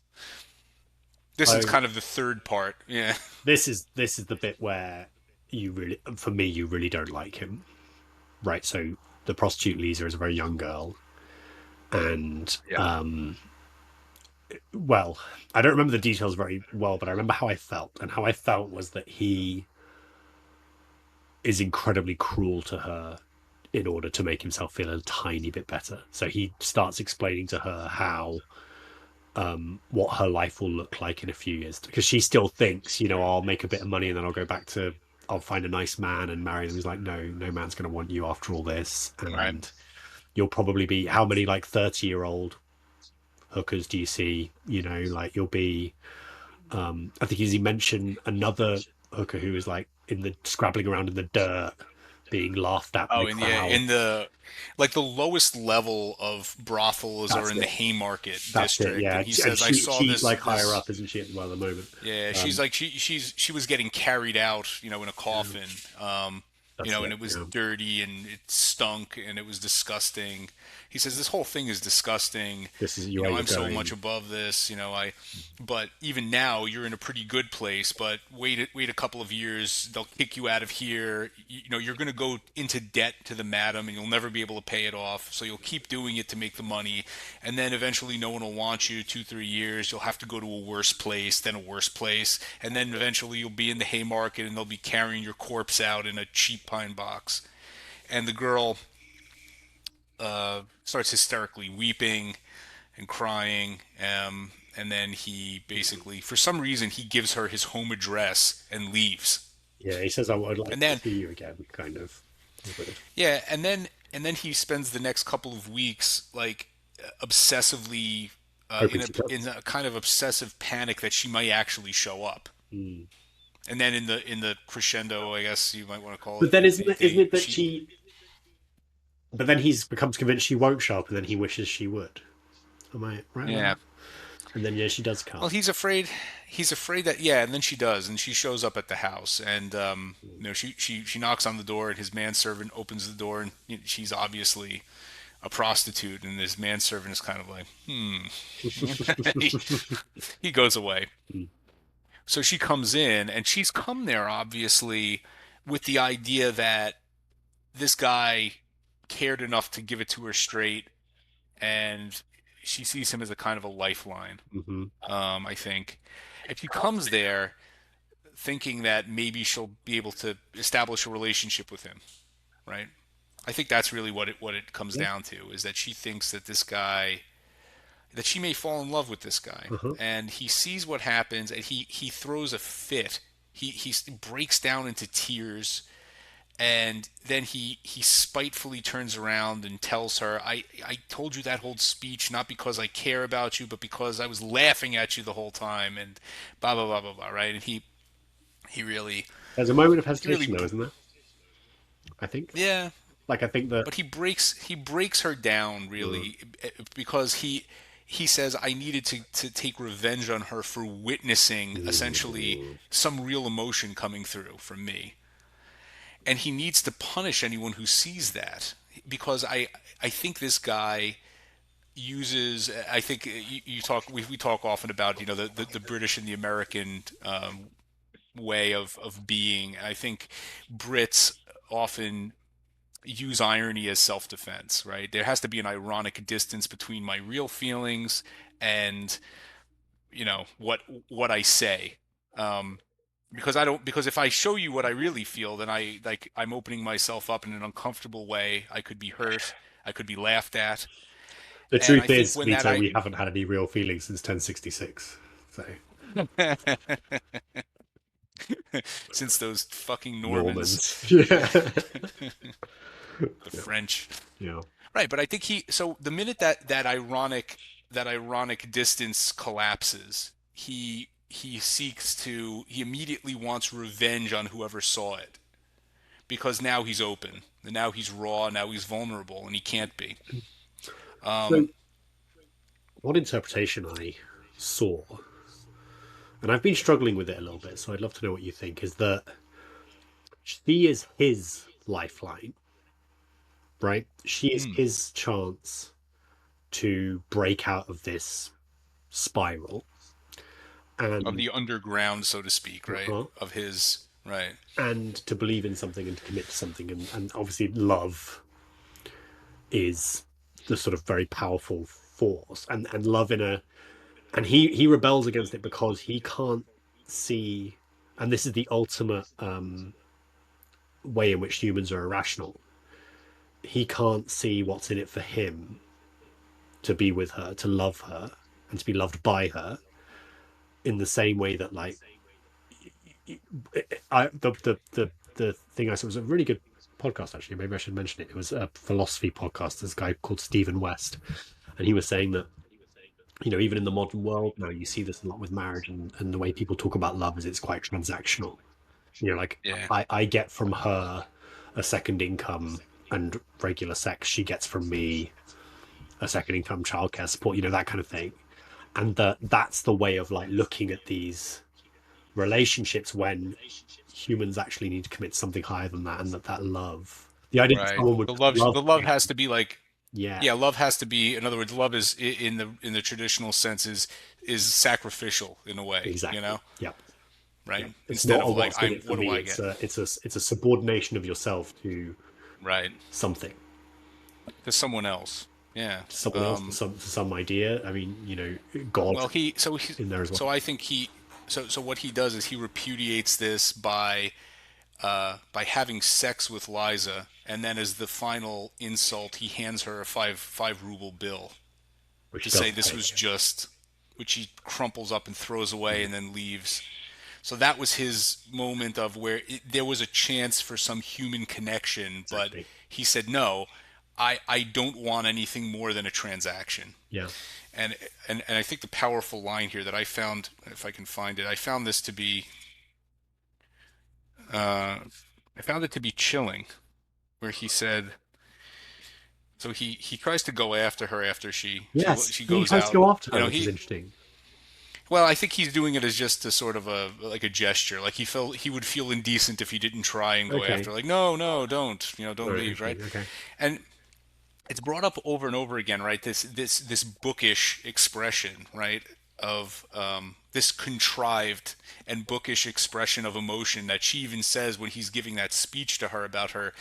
This is So kind of the third part. Yeah. this is the bit where you really, for me, you really don't like him, right? So the prostitute Lisa is a very young girl, and Yeah. well, I don't remember the details very well, but I remember how I felt, and how I felt was that he is incredibly cruel to her in order to make himself feel a tiny bit better. So he starts explaining to her how what her life will look like in a few years, because she still thinks, I'll make a bit of money and then I'll find a nice man and marry him. He's like, no, no man's going to want you after all this, Right. and you'll probably be, how many like 30-year-old hookers do you see? Like you'll be. I think he mentioned another hooker who was like in the scrabbling around in the dirt, being laughed at by Oh, in crowds. the like the lowest level of brothels are That's in the it. Haymarket That's it. district, Yeah, and he and says, "I she saw she's this like higher this." up, isn't she? At the moment. Yeah, she's Um, like she was getting carried out, in a yeah, coffin. that's And it. it was Yeah. dirty and it stunk and it was disgusting. He says this whole thing is disgusting. This is where you're I'm so much going. above this. But even now you're in a pretty good place. But wait a couple of years, they'll kick you out of here. You're going to go into debt to the madam and you'll never be able to pay it off. So you'll keep doing it to make the money, and then eventually no one will want you. 2 3 years, you'll have to go to a worse place, then a worse place, and then eventually you'll be in the Haymarket and they'll be carrying your corpse out in a cheap pine box. And the girl starts hysterically weeping and crying. And then he basically, for some reason, he gives her his home address and leaves. Yeah, he says, "I would like And to then, see you again." Kind of. It's weird. yeah, and then he spends the next couple of weeks like obsessively Hoping she in does. a kind of obsessive panic that she might actually show up. Mm. And then in the crescendo, I guess you might want to call But it, then isn't it that she. she? But then he's becomes convinced she won't show up, and then he wishes she would. Am I right about Yeah. that? And then yeah, she does Well, come. he's afraid. He's afraid that, yeah, and then she does, and she shows up at the house, and she knocks on the door, and his manservant opens the door, and she's obviously a prostitute, and this manservant is kind of like, he, he goes away. Mm. So she comes in, and she's come there obviously with the idea that this guy cared enough to give it to her straight, and she sees him as a kind of a lifeline. Mhm. I think, and she comes there thinking that maybe she'll be able to establish a relationship with him, right? I think that's really what it comes Yeah. down to, is that she thinks that this guy, that she may fall in love with this guy, Uh-huh. and he sees what happens, and he throws a fit. He breaks down into tears, and then he spitefully turns around and tells her, I told you that whole speech not because I care about you, but because I was laughing at you the whole time, and blah blah blah blah blah, right? And he really There's a moment of he really hesitation though, isn't there? I think. yeah, Like I think that. but he breaks her down uh, really, because he says, I needed to take revenge on her for witnessing essentially mm, some real emotion coming through from me, and he needs to punish anyone who sees that, because I think this guy uses, I think you talk, we talk often about, the British and the American way of being. I think Brits often use irony as self-defense, right? There has to be an ironic distance between my real feelings and what I say. Um, because I don't because if I show you what I really feel, then I'm opening myself up in an uncomfortable way. I could be hurt, I could be laughed at. the And I truth think is, when that Vito, I we haven't had any real feelings since 1066. So since those fucking Normans, Normans. Yeah. the Yeah. French. Yeah. Right, but I think so the minute that ironic distance collapses, he immediately wants revenge on whoever saw it, because now he's open, and now he's raw, now he's vulnerable, and he can't be. So Um, one interpretation I saw, and I've been struggling with it a little bit, so I'd love to know what you think, is that she is his lifeline, right? She is hmm, his chance to break out of this spiral. of And the underground, so to speak, right? uh Of his, right, and to believe in something and to commit to something, and obviously love is the sort of very powerful force, and love in a and he rebels against it because he can't see, and this is the ultimate way in which humans are irrational. He can't see what's in it for him to be with her, to love her, and to be loved by her in the same way that like the thing I saw was a really good podcast actually. Maybe I should mention it. It was a philosophy podcast. This guy called Stephen West, and he was saying that even in the modern world now, you see this a lot with marriage and the way people talk about love is it's quite transactional. Like yeah, I get from her a second income and regular sex. She gets from me a second income, childcare support. That kind of thing. And that's the way of like looking at these relationships when humans actually need to commit to something higher than that, and that love, the idea that right. someone would love, The love has to be like, yeah, yeah, love has to be. In other words, love is in the traditional sense is sacrificial in a way, exactly, yeah, yeah. right? It's Instead not a of like, what's in it for what do me. I It's get? a subordination of yourself to Right. something, To someone else. Yeah. to someone else, to some idea. I mean, God Well, in there as well. so I think so what he does is he repudiates this by having sex with Liza, and then as the final insult, he hands her a five ruble bill Which to he say doesn't this was take. just, which he crumples up and throws away Mm, and then leaves. So that was his moment of where there was a chance for some human connection, but exactly. he said no. I don't want anything more than a transaction. Yeah. And, and I think the powerful line here that I found, if I can find it, uh, I found it to be chilling, where he said, so he tries to go after her after Yes, she he goes tries to out. go after You her, know, which is he interesting. well, I think he's doing it as just a sort of a like a gesture. Like he would feel indecent if he didn't try and go Okay. after. Like, no, no, don't All right. leave, right? Interesting. Okay. And it's brought up over and over again, right? This bookish expression, right? Of this contrived and bookish expression of emotion that she even says when he's giving that speech to her about her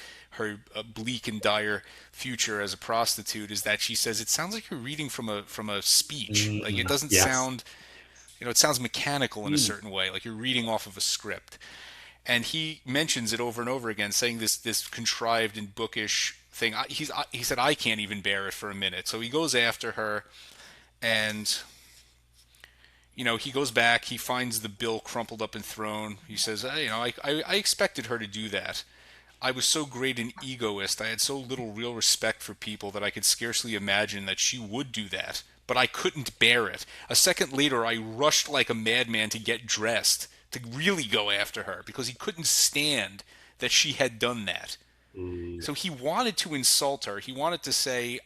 bleak and dire future as a prostitute, is that she says it sounds like you're reading from a speech. Like it doesn't Yes. sound, it sounds mechanical in a Mm. certain way, like you're reading off of a script. And he mentions it over and over again, saying this contrived and bookish thing. He said I can't even bear it for a minute. So he goes after her, and he goes back. He finds the bill crumpled up and thrown. He says, I expected her to do that. I was so great an egoist. I had so little real respect for people that I could scarcely imagine that she would do that. But I couldn't bear it. A second later, I rushed like a madman to get dressed, to really go after her, because he couldn't stand that she had done that. Mm. So he wanted to insult her. He wanted to say,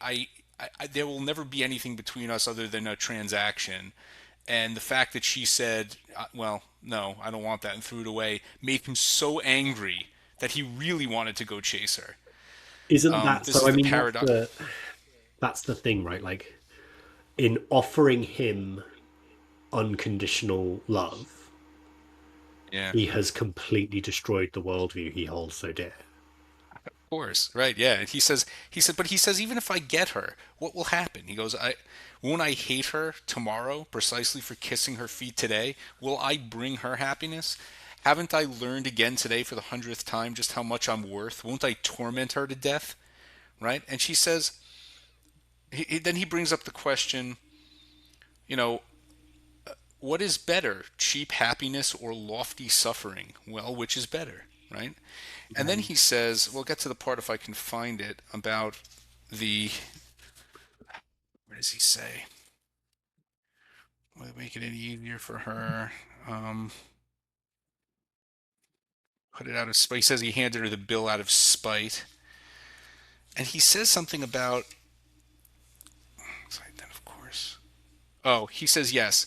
there will never be anything between us other than a transaction. And the fact that she said, well, no, I don't want that, and threw it away, made him so angry that he really wanted to go chase her. Isn't that This so? is I the mean, paradox. that's the thing, right? Like in offering him unconditional love, Yeah, he has completely destroyed the worldview he holds so dear. of course, right? Yeah, and but he says, even if I get her, what will happen? He goes, I won't I hate her tomorrow precisely for kissing her feet today? Will I bring her happiness? Haven't I learned again today for the 100th time just how much I'm worth? Won't I torment her to death? Right? And she says, then he brings up the question, you know, what is better, cheap happiness or lofty suffering? Well, which is better, right? And then he says, we'll get to the part if I can find it about the, where does he say? Will it make it any easier for her? Um, put it out of spite. He says he handed her the bill out of spite. And he says something about, then of course. Oh, he says yes.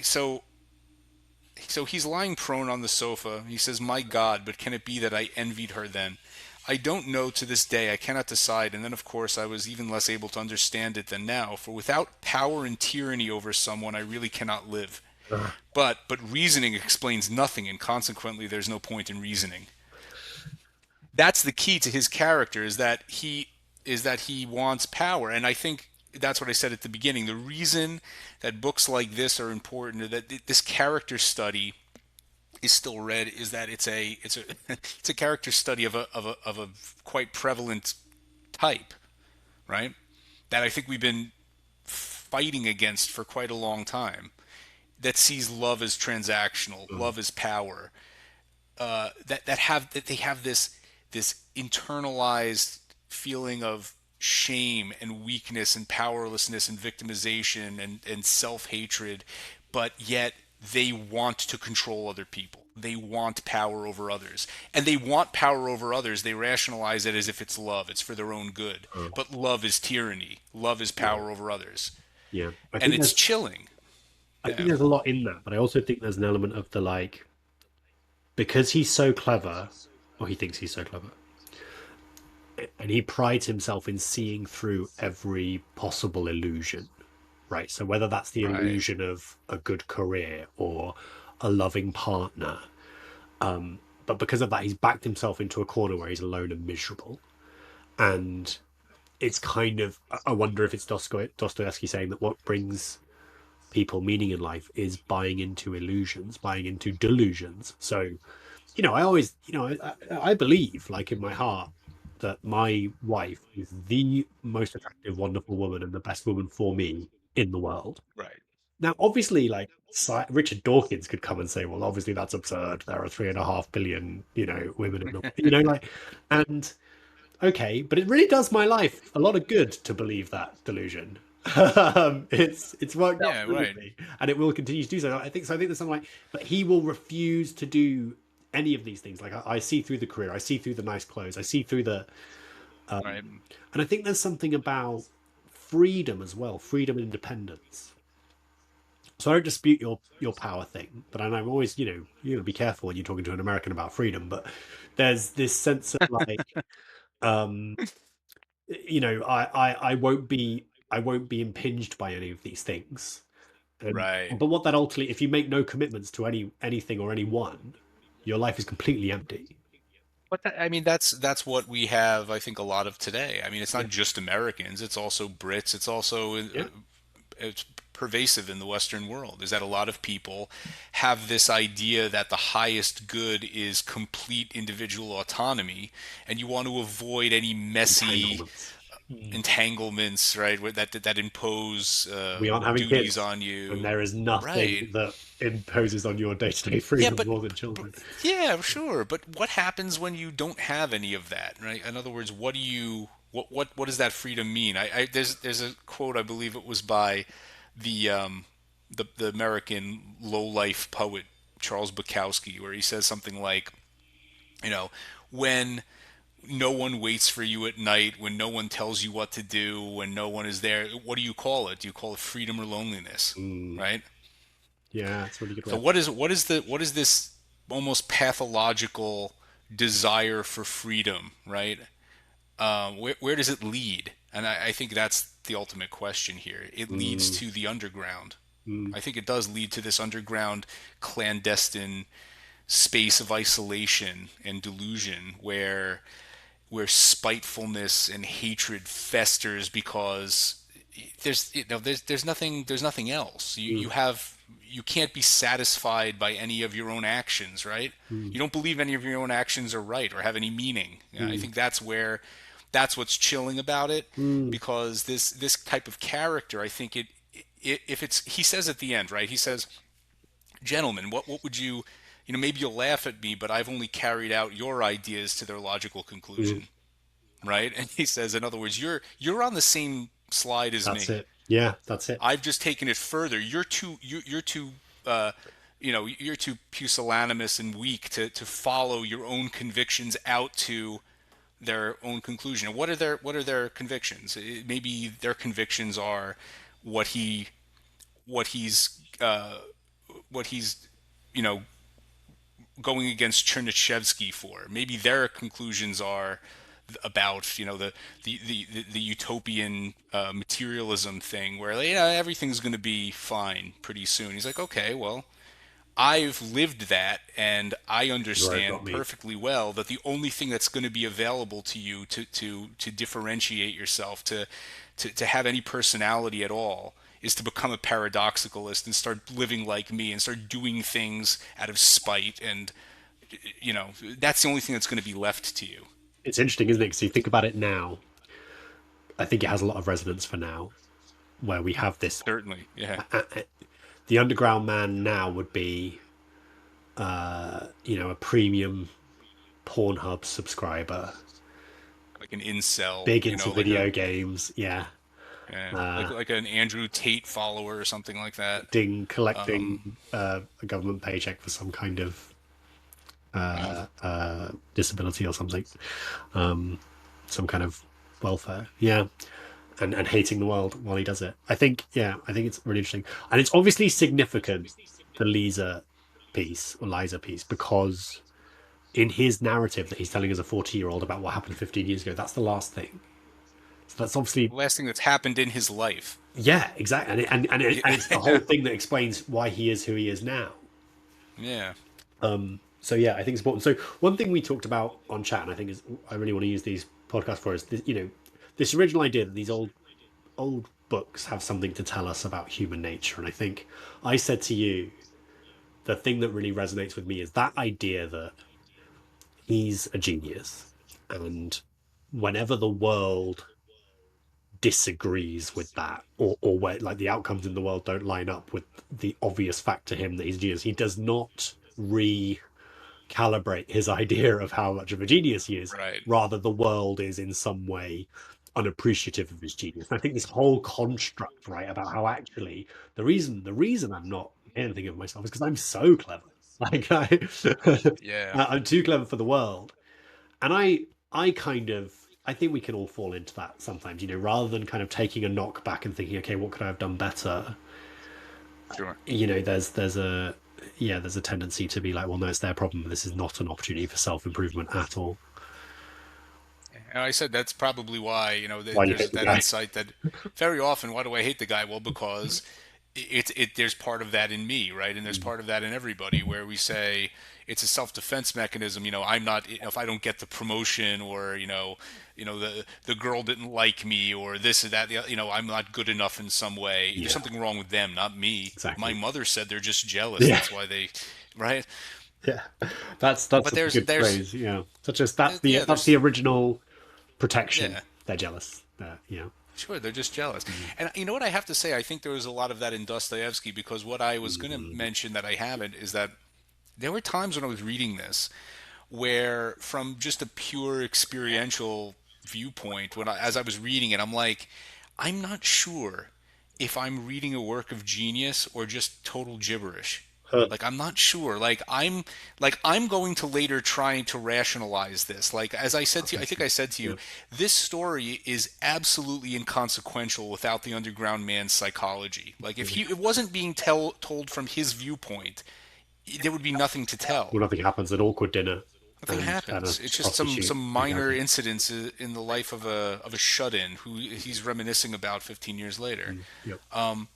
So he's lying prone on the sofa. He says, "My God, but can it be that I envied her then? I don't know to this day. I cannot decide. And then, of course, I was even less able to understand it than now. For without power and tyranny over someone, I really cannot live. Ugh. But reasoning explains nothing, and consequently, there's no point in reasoning." That's the key to his character, is that he wants power. And I think that's what I said at the beginning. The reason that books like this are important, or that this character study is still read, is that it's a it's a character study of a quite prevalent type, right? That I think we've been fighting against for quite a long time. That sees love as transactional, Mm. love as power. That they have this internalized feeling of shame and weakness and powerlessness and victimization and self-hatred, but yet they want to control other people. They want power over others. And they want power over others. They rationalize it as if it's love. It's for their own good. Mm. But love is tyranny. Love is Yeah, power over others. yeah. I And think it's there's chilling. I think Yeah. there's a lot in that, but I also think there's an element of the like because he's so clever, or he thinks he's so clever, and he prides himself in seeing through every possible illusion, right? So whether that's the Right. illusion of a good career or a loving partner, but because of that, he's backed himself into a corner where he's alone and miserable. And it's kind of, I wonder if it's Dostoevsky saying that what brings people meaning in life is buying into illusions, buying into delusions. So, I always, I believe, like in my heart, that my wife is the most attractive, wonderful woman and the best woman for me in the world. Right. Now, obviously, like Richard Dawkins could come and say, "Well, obviously that's absurd. There are 3.5 billion, women in the, like," and okay, but it really does my life a lot of good to believe that delusion. It's worked out Yeah, right. brilliantly, and it will continue to do so. I think so. I think there's something like, but he will refuse to do any of these things. Like I see through the career, I see through the nice clothes, I see through the, Right. and I think there's something about freedom as well, freedom and independence. So I don't dispute your power thing, but I'm always, you got to be careful when you're talking to an American about freedom. But there's this sense of like, um, I won't be impinged by any of these things. Right. But what that ultimately, if you make no commitments to anything or anyone, your life is completely empty. But I mean, that's what we have. I think a lot of today. I mean, it's Yeah, not just Americans. It's also Brits. It's also yeah, it's pervasive in the Western world. Is that a lot of people have this idea that the highest good is complete individual autonomy, and you want to avoid any messy entanglements. Mm. entanglements, right? That impose We aren't having duties kids, on and you, there is nothing right? that imposes on your day-to-day Yeah, freedom more than but children. yeah, sure. But what happens when you don't have any of that, right? In other words, what do you what does that freedom mean? There's a quote, I believe it was by the the American low life poet Charles Bukowski, where he says something like, you know, when no one waits for you at night, when no one tells you what to do, when no one is there, what do you call it? Do you call it freedom or loneliness, Mm. right? Yeah, it's a really good So word. what is this almost pathological desire for freedom, right? Where does it lead? And I think that's the ultimate question here. It leads Mm. to the underground. Mm. I think it does lead to this underground, clandestine space of isolation and delusion where spitefulness and hatred festers because there's nothing else. Mm. You can't be satisfied by any of your own actions, right? Mm. You don't believe any of your own actions are right or have any meaning. I Mm. think that's what's chilling about it, Mm. because this type of character, I think if it's, he says at the end, right? He says, "Gentlemen, what would you, maybe you'll laugh at me, but I've only carried out your ideas to their logical Mm. conclusion." Right? And he says, in other words, you're on the same slide as That's me. it. Yeah, that's it. I've just taken it further. You're too uh, you're too pusillanimous and weak to follow your own convictions out to their own conclusion. And what are their convictions? Maybe their convictions are what he what he's what he's you know going against Chernyshevsky for. Maybe their conclusions are about the utopian materialism thing where, yeah, everything's going to be fine pretty soon. He's like, okay, well, I've lived that, and I Right, got understand me. perfectly well that the only thing that's going to be available to you to differentiate yourself, to have any personality at all, is to become a paradoxicalist and start living like me and start doing things out of spite, and that's the only thing that's going to be left to you. It's interesting, isn't it? Because you think about it now, I think it has a lot of resonance for now, where we have this. Certainly, yeah. The underground man now would be, a premium Pornhub subscriber, Like an incel, big into like a, video games. Yeah, yeah, uh, like an Andrew Tate follower or something like that. Um, collecting a government paycheck for some kind of yeah. disability or something, some kind of welfare. Yeah, and hating the world while he does it. I think it's really interesting, and it's obviously significant, the Liza piece, because in his narrative that he's telling as a 40-year-old about what happened 15 years ago, that's the last thing. So that's obviously, The last thing that's happened in his life. yeah, exactly, and it's the whole Yeah. thing that explains why he is who he is now. Yeah. So yeah, I think it's important. So one thing we talked about on chat, and I think is I really want to use these podcasts for, is this, this original idea that these old books have something to tell us about human nature. And I think I said to you, the thing that really resonates with me is that idea that he's a genius, and whenever the world disagrees with that, or where like the outcomes in the world don't line up with the obvious fact to him that he's a genius, he does not recalibrate his idea of how much of a genius he is. Right. Rather, the world is in some way unappreciative of his genius. And I think this whole construct, right, about how actually the reason I'm not anything of myself is because I'm so clever. Like Yeah. I'm too clever for the world. And I kind of I think we can all fall into that sometimes, rather than kind of taking a knock back and thinking, okay, what could I have done better? Sure. There's a tendency to be like, well, no, it's their problem. This is not an opportunity for self-improvement at all. And I said that's probably why, Why you there's hate the that guy? insight that very often, why do I hate the guy? Well, because there's part of that in me, right? And there's Mm. part of that in everybody where we say it's a self-defense mechanism. I'm not, if I don't get the promotion, or, the girl didn't like me, or this or that, I'm not good enough in some way. There's Yeah, something wrong with them, not me. My exactly. mother said they're just jealous. Yeah, That's why right? yeah. That's But such a good there's, phrase. Yeah, such as that's yeah, the there's, original protection. yeah. They're jealous. Yeah. Sure, they're just jealous. Mm. And you know what I have to say? I think there was a lot of that in Dostoevsky, because what I was going to Mm. mention that I haven't is that there were times when I was reading this where, from just a pure experiential viewpoint, as I was reading it, I'm like, I'm not sure if I'm reading a work of genius or just total gibberish. Huh. Like, I'm not sure. I'm going to later trying to rationalize this. Like, as I said to you, I think Interesting. I said to you, Yeah. this story is absolutely inconsequential without the underground man's psychology. Like, if Mm. it wasn't being told from his viewpoint, there would be nothing to Well, tell. nothing happens. An awkward dinner Nothing and a happens. It's just prostitute some minor orgasm. incidents in the life of a shut-in who he's reminiscing about 15 years later. Mm. Yep.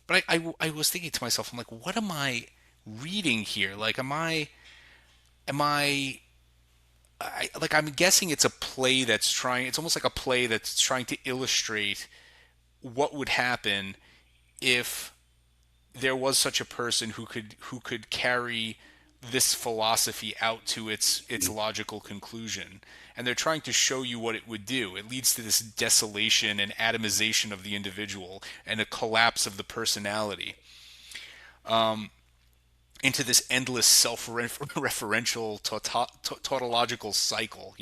But I was thinking to myself, I'm like, what am I reading here? Like, am like, I'm guessing it's a play that's trying. It's almost like a play that's trying to illustrate what would happen if there was such a person who could carry this philosophy out to its Mm. logical conclusion. And they're trying to show you what it would do. It leads to this desolation and atomization of the individual and a collapse of the personality into this endless self-referential tautological cycle,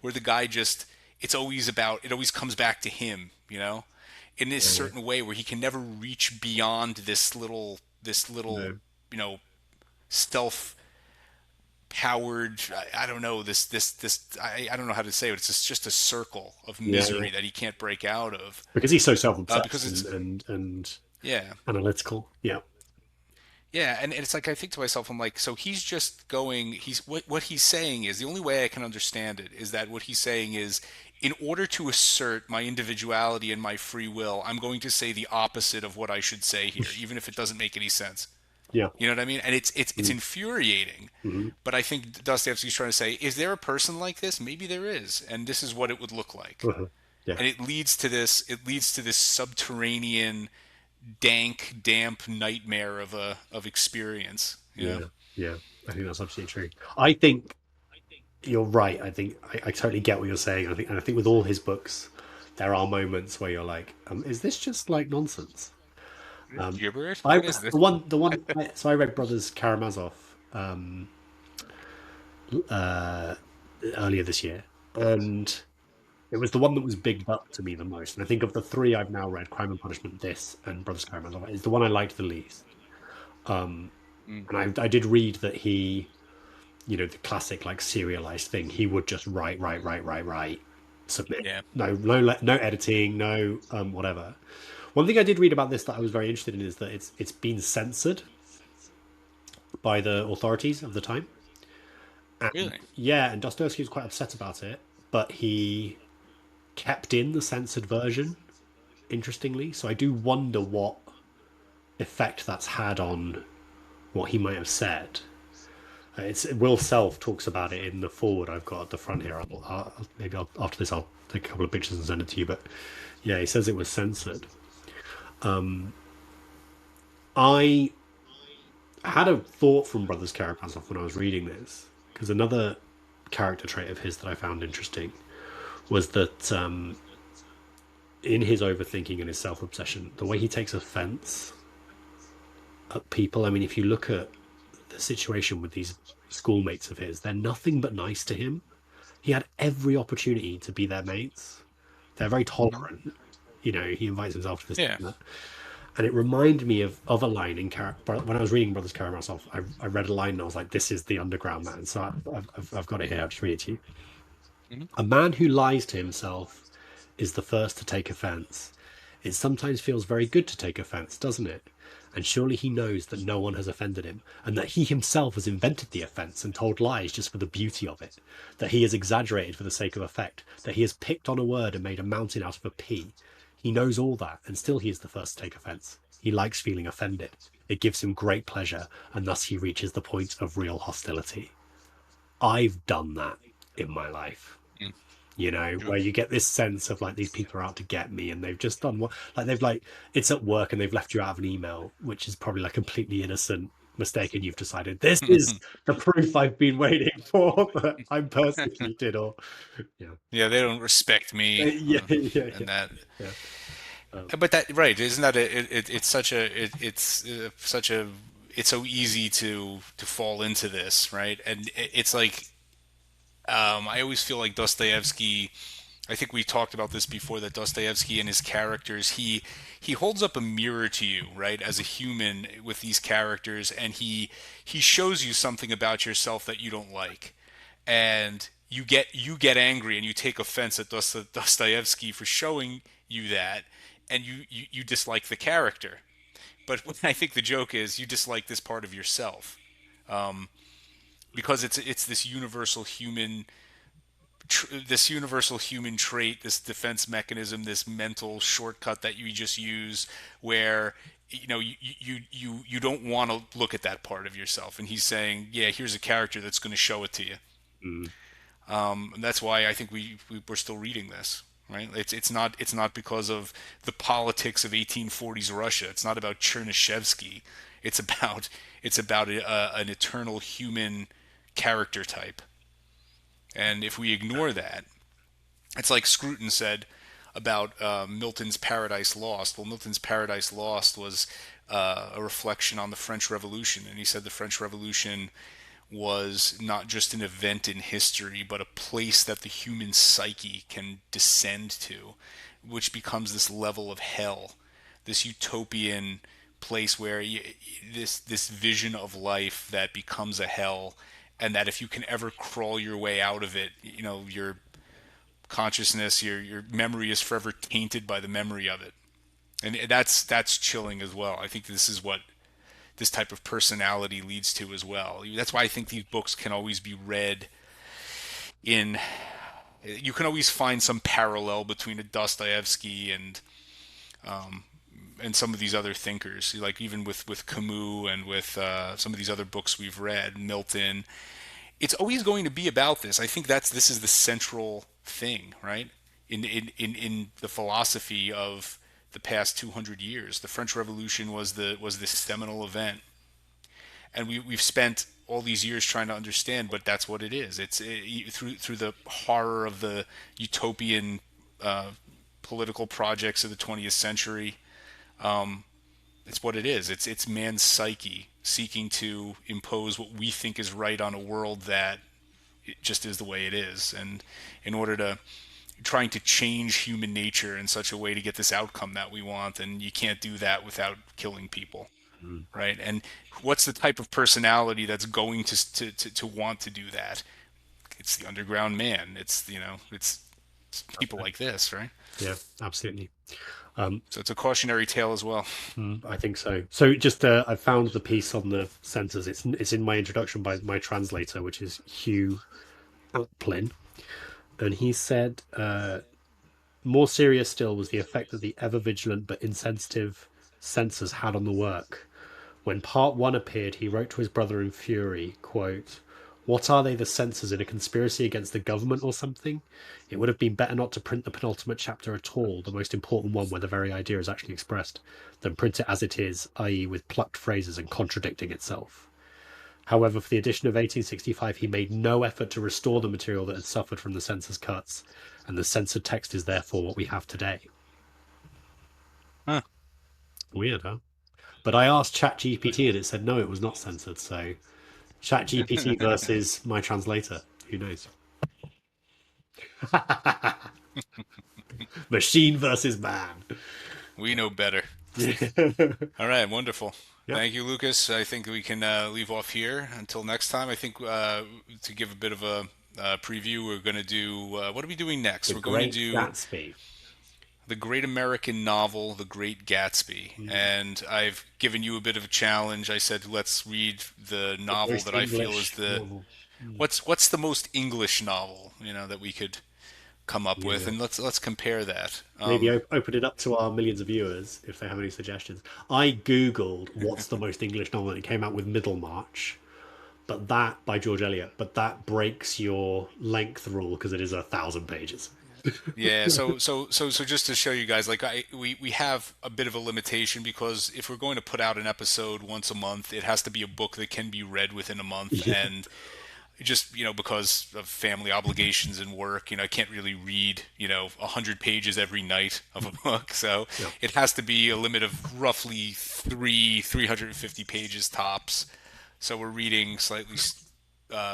where the guy just, it always comes back to him, in this Yeah. certain way where he can never reach beyond this little, No. you know, stealth powered, I don't know, I don't know how to say it. It's just a circle of Yeah. Yeah. misery that he can't break out of, Because he's so because self-obsessed it's, and yeah. analytical. Yeah. Yeah, and it's like, I think to myself, I'm like, so he's just going. What he's saying is, the only way I can understand it is that what he's saying is, in order to assert my individuality and my free will, I'm going to say the opposite of what I should say here, even if it doesn't make any sense. Yeah. You know what I mean? And it's Mm. infuriating. Hmm. But I think Dostoevsky's trying to say, is there a person like this? Maybe there is, and this is what it would look like. Uh-huh. Yeah. And it leads to this subterranean, dank, damp nightmare of experience. Yeah. Yeah. I think that's absolutely true. I think you're right. I think I totally get what you're saying. I think with all his books, there are moments where you're like, is this just like nonsense? Um, Gibberish? I What is this? so I read Brothers Karamazov um, uh, earlier this year, and it was the one that was bigged up to me the most. And I think of the three I've now read, Crime and Punishment, this, and Brothers Karamazov, is the one I liked the least. Um, Mm, and I did read that he, the classic like serialized thing, he would just write, submit. yeah. No editing, no whatever. One thing I did read about this that I was very interested in is that it's been censored by the authorities of the time. And Really? yeah, and Dostoevsky was quite upset about it, but he kept in the censored version, interestingly. So I do wonder what effect that's had on what he might have said. It's Will Self talks about it in the forward I've got at the front here. After this I'll take a couple of pictures and send it to you. But yeah, he says it was censored. I had a thought from Brothers Karamazov when I was reading this, because another character trait of his that I found interesting was that in his overthinking and his self obsession, the way he takes offense at people. I mean, if you look at the situation with these schoolmates of his, they're nothing but nice to him. He had every opportunity to be their mates. They're very Hmm. tolerant. He invites himself to this Yeah. and that. And it reminded me of a line when I was reading Brothers Karamazov. I read a line and I was like, "This is the underground man." So I've got it here. I'll just read it to you. Hmm. A man who lies to himself is the first to take offense. It sometimes feels very good to take offense, doesn't it? And surely he knows that no one has offended him, and that he himself has invented the offence and told lies just for the beauty of it, that he has exaggerated for the sake of effect, that he has picked on a word and made a mountain out of a pea. He knows all that, and still he is the first to take offence. He likes feeling offended. It gives him great pleasure, and thus he reaches the point of real hostility. I've done that in my life, Mm. where you get this sense of like these people are out to get me, and they've just done what, like they've like it's at work and they've left you out of an email, which is probably like completely innocent mistake, and you've decided this is the proof I've been waiting for that I'm persecuted, or yeah, Yeah, they don't respect me, yeah, yeah, yeah, and that. yeah. But that right, isn't that it's such a it's such a it's so easy to fall into this, right? And it's like I always feel like Dostoevsky. I think we talked about this before, that Dostoevsky and his characters, he holds up a mirror to you, right, as a human with these characters, and he shows you something about yourself that you don't like, and you get angry and you take offense at Dostoevsky for showing you that, and you dislike the character. But I think the joke is you dislike this part of yourself, because it's this universal human trait, this defense mechanism, this mental shortcut that you just use, where you don't want to look at that part of yourself, and he's saying, yeah, here's a character that's going to show it to you. Mm. And that's why I think we're still reading this, right? It's not because of the politics of 1840s Russia. It's not about Chernyshevsky. It's about an eternal human character type. And if we ignore that, it's like Scruton said about Milton's Paradise Lost. Well, Milton's Paradise Lost was a reflection on the French Revolution, and he said the French Revolution was not just an event in history, but a place that the human psyche can descend to, which becomes this level of hell, this utopian place where this vision of life that becomes a hell, and that if you can ever crawl your way out of it, your consciousness, your memory is forever tainted by the memory of it, and that's chilling as well. I think this is what this type of personality leads to as well. That's why I think these books can always be read in. You can always find some parallel between a Dostoevsky and some of these other thinkers, like even with Camus and with some of these other books we've read, Milton. It's always going to be about this. I think this is the central thing, right? In the philosophy of the past 200 years, the French Revolution was this seminal event, and we've spent all these years trying to understand, but that's what it is. Through the horror of the utopian political projects of the 20th century. It's what it is. It's man's psyche seeking to impose what we think is right on a world that it just is the way it is, and in order to trying to change human nature in such a way to get this outcome that we want, and you can't do that without killing people, Mm. right? And what's the type of personality that's going to want to do that? It's the underground man. It's people like this, right? Yeah, absolutely. So it's a cautionary tale as well. I think so. So just I found the piece on the censors. It's in my introduction by my translator, which is Hugh Aplin, and he said more serious still was the effect that the ever vigilant but insensitive censors had on the work. When part one appeared, he wrote to his brother in fury, quote, "What are they, the censors, in a conspiracy against the government or something? It would have been better not to print the penultimate chapter at all, the most important one where the very idea is actually expressed, than print it as it is, i.e. with plucked phrases and contradicting itself." However, for the edition of 1865, he made no effort to restore the material that had suffered from the censor's cuts, and the censored text is therefore what we have today. Huh. Weird, huh? But I asked ChatGPT and it said no, it was not censored. So ChatGPT versus my translator. Who knows? Machine versus man. We know better. Yeah. All right, wonderful. Yep. Thank you, Lucas. I think we can leave off here until next time. I think to give a bit of a preview, we're going to do what are we doing next? The We're going to Great do Gatsby. The Great American Novel, The Great Gatsby. Mm. And I've given you a bit of a challenge. I said, let's read the The novel most that I feel is English the novel. Mm. what's the most English novel, that we could come up with, Yeah. and let's compare that. Maybe open it up to our millions of viewers if they have any suggestions. I googled what's the most English novel and it came out with Middlemarch, but that by George Eliot, but that breaks your length rule because it is 1,000 pages. Yeah, so just to show you guys, like we have a bit of a limitation because if we're going to put out an episode once a month, it has to be a book that can be read within a month, Yeah. and just because of family obligations and work, I can't really read 100 pages every night of a book, so Yeah. it has to be a limit of roughly 350 pages tops. So we're reading slightly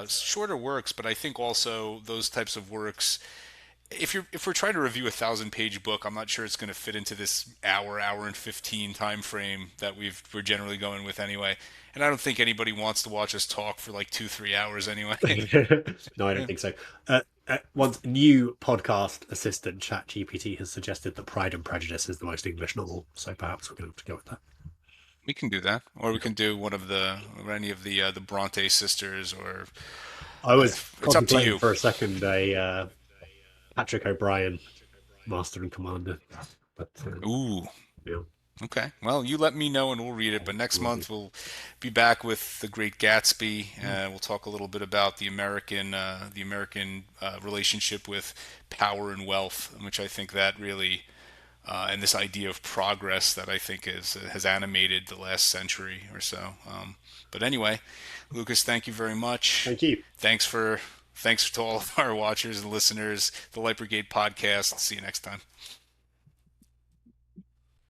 shorter works, but I think also those types of works, if we're trying to review 1,000-page book, I'm not sure it's going to fit into this hour and 15 time frame that we're generally going with anyway. And I don't think anybody wants to watch us talk for like 2-3 hours anyway. No, I don't think so. Once new podcast assistant ChatGPT has suggested that Pride and Prejudice is the most English novel, so perhaps we're going to have to go with that. We can do that, or we can do one of or any of the Bronte sisters, or I was it's up to contemplating you. for a second a Patrick O'Brien Master and Commander, but Ooh, yeah, okay. Well, you let me know and we'll read it. But next will do. month we'll be back with The Great Gatsby. We'll talk a little bit about the American relationship with power and wealth, which I think that really and this idea of progress that I think has animated the last century or so. But anyway, Lucas, thank you very much. Thank you. Thanks to all of our watchers and listeners. The Light Brigade podcast. See you next time.